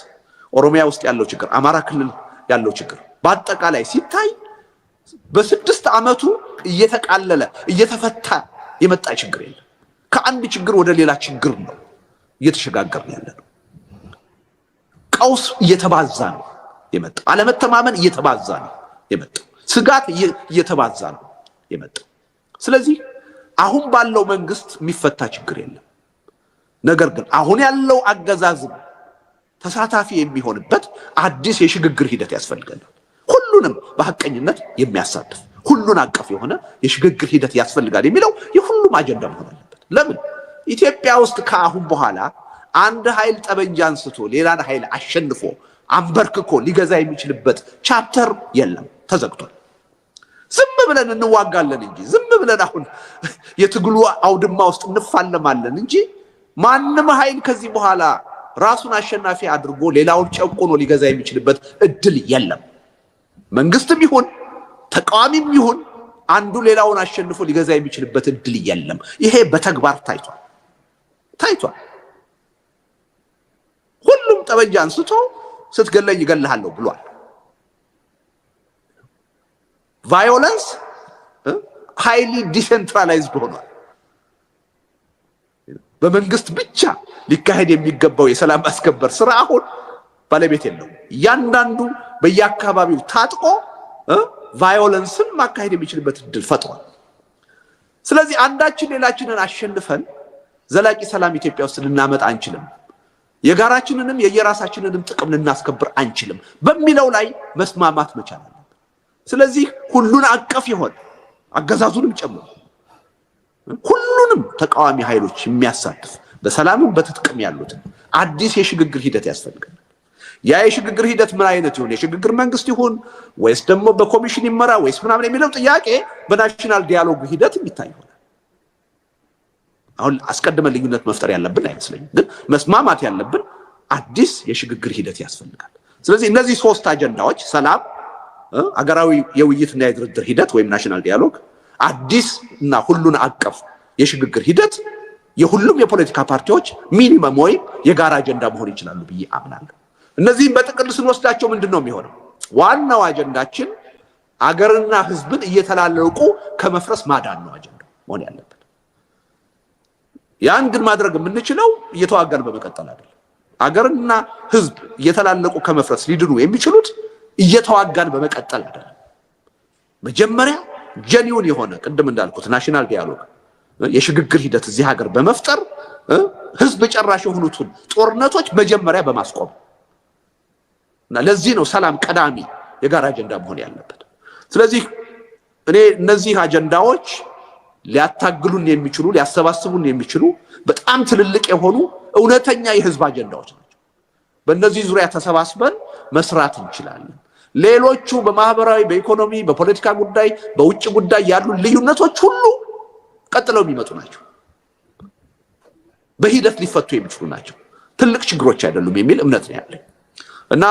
ኦሮሚያ ውስጥ ያለው ችግር፣ አማራ ክልል ያለው ችግር በአጠቃላይ ሲታይ በ6 ዓመቱ እየተቃለለ እየተፈታ የመጣ ችግር የለም። ከአንድ ችግር ወደ ሌላ ችግር ነው እየተሸጋገርን ያለ ነው። ቀውስ እየተባዛ ነው የመጣው። አለመተማመን እየተባዛ ነው የመጣው። ስጋት እየተባዛ ነው የመጣው። ስለዚህ አሁን ባለው መንግስት የሚፈታ ችግር የለም። ነገር ግን አሁን ያለው አገዛዝ ተሳታፊ የሚሆንበት አዲስ የሽግግር ሂደት ያስፈልጋል። ሁሉንም በሐቀኝነት የሚያሳትፍ ሁሉን አቀፍ የሆነ የሽግግር ሂደት ያስፈልጋል የሚለው የሁሉም አጀንዳ መሆን አለበት። ለምን ኢትዮጵያ ውስጥ ከአሁን በኋላ አንድ ኃይል ጠበንጃ አንስቶ ሌላን ኃይል አሸንፎ አንበርክኮ ሊገዛ የሚችልበት ቻፕተር የለም፣ ተዘግቷል። ዝም ብለን እንዋጋለን እንጂ ዝም ብለን አሁን የትግሉ አውድማ ውስጥ እንፋለማለን እንጂ ማንም ኃይል ከዚህ በኋላ ራሱን አሸናፊ አድርጎ ሌላውን ጨቁኖ ሊገዛ የሚችልበት እድል የለም። መንግስትም ይሁን ተቃዋሚም ይሁን አንዱ ሌላውን አሸንፎ ሊገዛ የሚችልበት እድል የለም። ይሄ በተግባር ታይቷል። ሁሉም ጠበንጃ አንስቶ ስትገለኝ እገልሃለሁ ብሏል። ቫዮለንስ ሃይሊ ዲሴንትራላይዝድ ሆኗል። በመንግስት ብቻ ሊካሄድ የሚገባው የሰላም ማስከበር ስራ አሁን ባለቤት የለውም። እያንዳንዱ በየአካባቢው ታጥቆ ቫዮለንስን ማካሄድ የሚችልበት እድል ፈጥሯል። ስለዚህ አንዳችን ሌላችንን አሸንፈን ዘላቂ ሰላም ኢትዮጵያ ውስጥ ልናመጣ አንችልም፣ የጋራችንንም የየራሳችንንም ጥቅም ልናስከብር አንችልም በሚለው ላይ መስማማት መቻል አለብን። ስለዚህ ሁሉን አቀፍ የሆነ አገዛዙንም ጨምሮ ሁሉንም ተቃዋሚ ኃይሎች የሚያሳትፍ በሰላምም በትጥቅም ያሉትን አዲስ የሽግግር ሂደት ያስፈልጋል። ያ የሽግግር ሂደት ምን አይነት ይሁን? የሽግግር መንግስት ይሁን ወይስ ደግሞ በኮሚሽን ይመራ ወይስ ምናምን የሚለው ጥያቄ በናሽናል ዲያሎግ ሂደት የሚታይ ይሆናል። አሁን አስቀድመን ልዩነት መፍጠር ያለብን አይመስለኝም፣ ግን መስማማት ያለብን አዲስ የሽግግር ሂደት ያስፈልጋል። ስለዚህ እነዚህ 3 አጀንዳዎች ሰላም፣ አገራዊ የውይይትና የድርድር ሂደት ወይም ናሽናል ዲያሎግ፣ አዲስ እና ሁሉን አቀፍ የሽግግር ሂደት የሁሉም የፖለቲካ ፓርቲዎች ሚኒመም ወይም የጋራ አጀንዳ መሆን ይችላሉ ብዬ አምናለሁ። እነዚህም በጥቅል ስንወስዳቸው ምንድን ነው የሚሆነው? ዋናው አጀንዳችን አገርና ህዝብን እየተላለቁ ከመፍረስ ማዳን ነው አጀንዳው መሆን ያለበት። ያን ግን ማድረግ የምንችለው እየተዋጋን በመቀጠል አይደለም። አገርና ህዝብ እየተላለቁ ከመፍረስ ሊድኑ የሚችሉት እየተዋጋን በመቀጠል አይደለም። መጀመሪያ ጀኒውን የሆነ ቅድም እንዳልኩት ናሽናል ዲያሎግ የሽግግር ሂደት እዚህ ሀገር በመፍጠር ህዝብ ጨራሽ የሆኑትን ጦርነቶች መጀመሪያ በማስቆም እና ለዚህ ነው ሰላም ቀዳሚ የጋራ አጀንዳ መሆን ያለበት። ስለዚህ እኔ እነዚህ አጀንዳዎች ሊያታግሉን የሚችሉ ሊያሰባስቡን የሚችሉ በጣም ትልልቅ የሆኑ እውነተኛ የህዝብ አጀንዳዎች ናቸው። በእነዚህ ዙሪያ ተሰባስበን መስራት እንችላለን። ሌሎቹ በማህበራዊ፣ በኢኮኖሚ፣ በፖለቲካ ጉዳይ፣ በውጭ ጉዳይ ያሉ ልዩነቶች ሁሉ ቀጥለው የሚመጡ ናቸው። በሂደት ሊፈቱ የሚችሉ ናቸው። ትልቅ ችግሮች አይደሉም የሚል እምነት ነው ያለኝ እና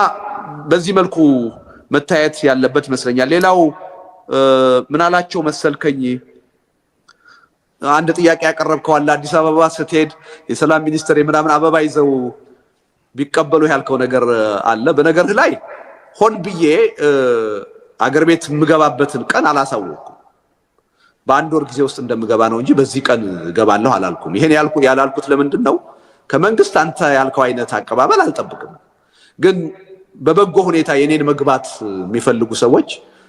በዚህ መልኩ መታየት ያለበት ይመስለኛል። ሌላው ምናላቸው መሰልከኝ አንድ ጥያቄ ያቀረብከው አለ። አዲስ አበባ ስትሄድ የሰላም ሚኒስትር የምናምን አበባ ይዘው ቢቀበሉ ያልከው ነገር አለ። በነገር ላይ ሆን ብዬ አገር ቤት የምገባበትን ቀን አላሳወኩም። በአንድ ወር ጊዜ ውስጥ እንደምገባ ነው እንጂ በዚህ ቀን እገባለሁ አላልኩም። ይሄን ያላልኩት ለምንድን ነው? ከመንግስት አንተ ያልከው አይነት አቀባበል አልጠብቅም። ግን በበጎ ሁኔታ የኔን መግባት የሚፈልጉ ሰዎች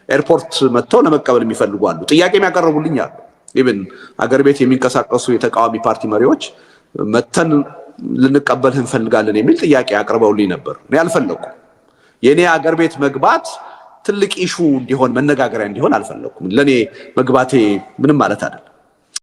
ኤርፖርት መጥተው ለመቀበል የሚፈልጉ አሉ። ጥያቄም ያቀረቡልኝ አሉ። ኢቭን አገር ቤት የሚንቀሳቀሱ የተቃዋሚ ፓርቲ መሪዎች መተን ልንቀበልህ እንፈልጋለን የሚል ጥያቄ አቅርበውልኝ ነበር። እኔ አልፈለኩም። የኔ አገር ቤት መግባት ትልቅ ኢሹ እንዲሆን መነጋገሪያ እንዲሆን አልፈለኩም። ለኔ መግባቴ ምንም ማለት አይደለም።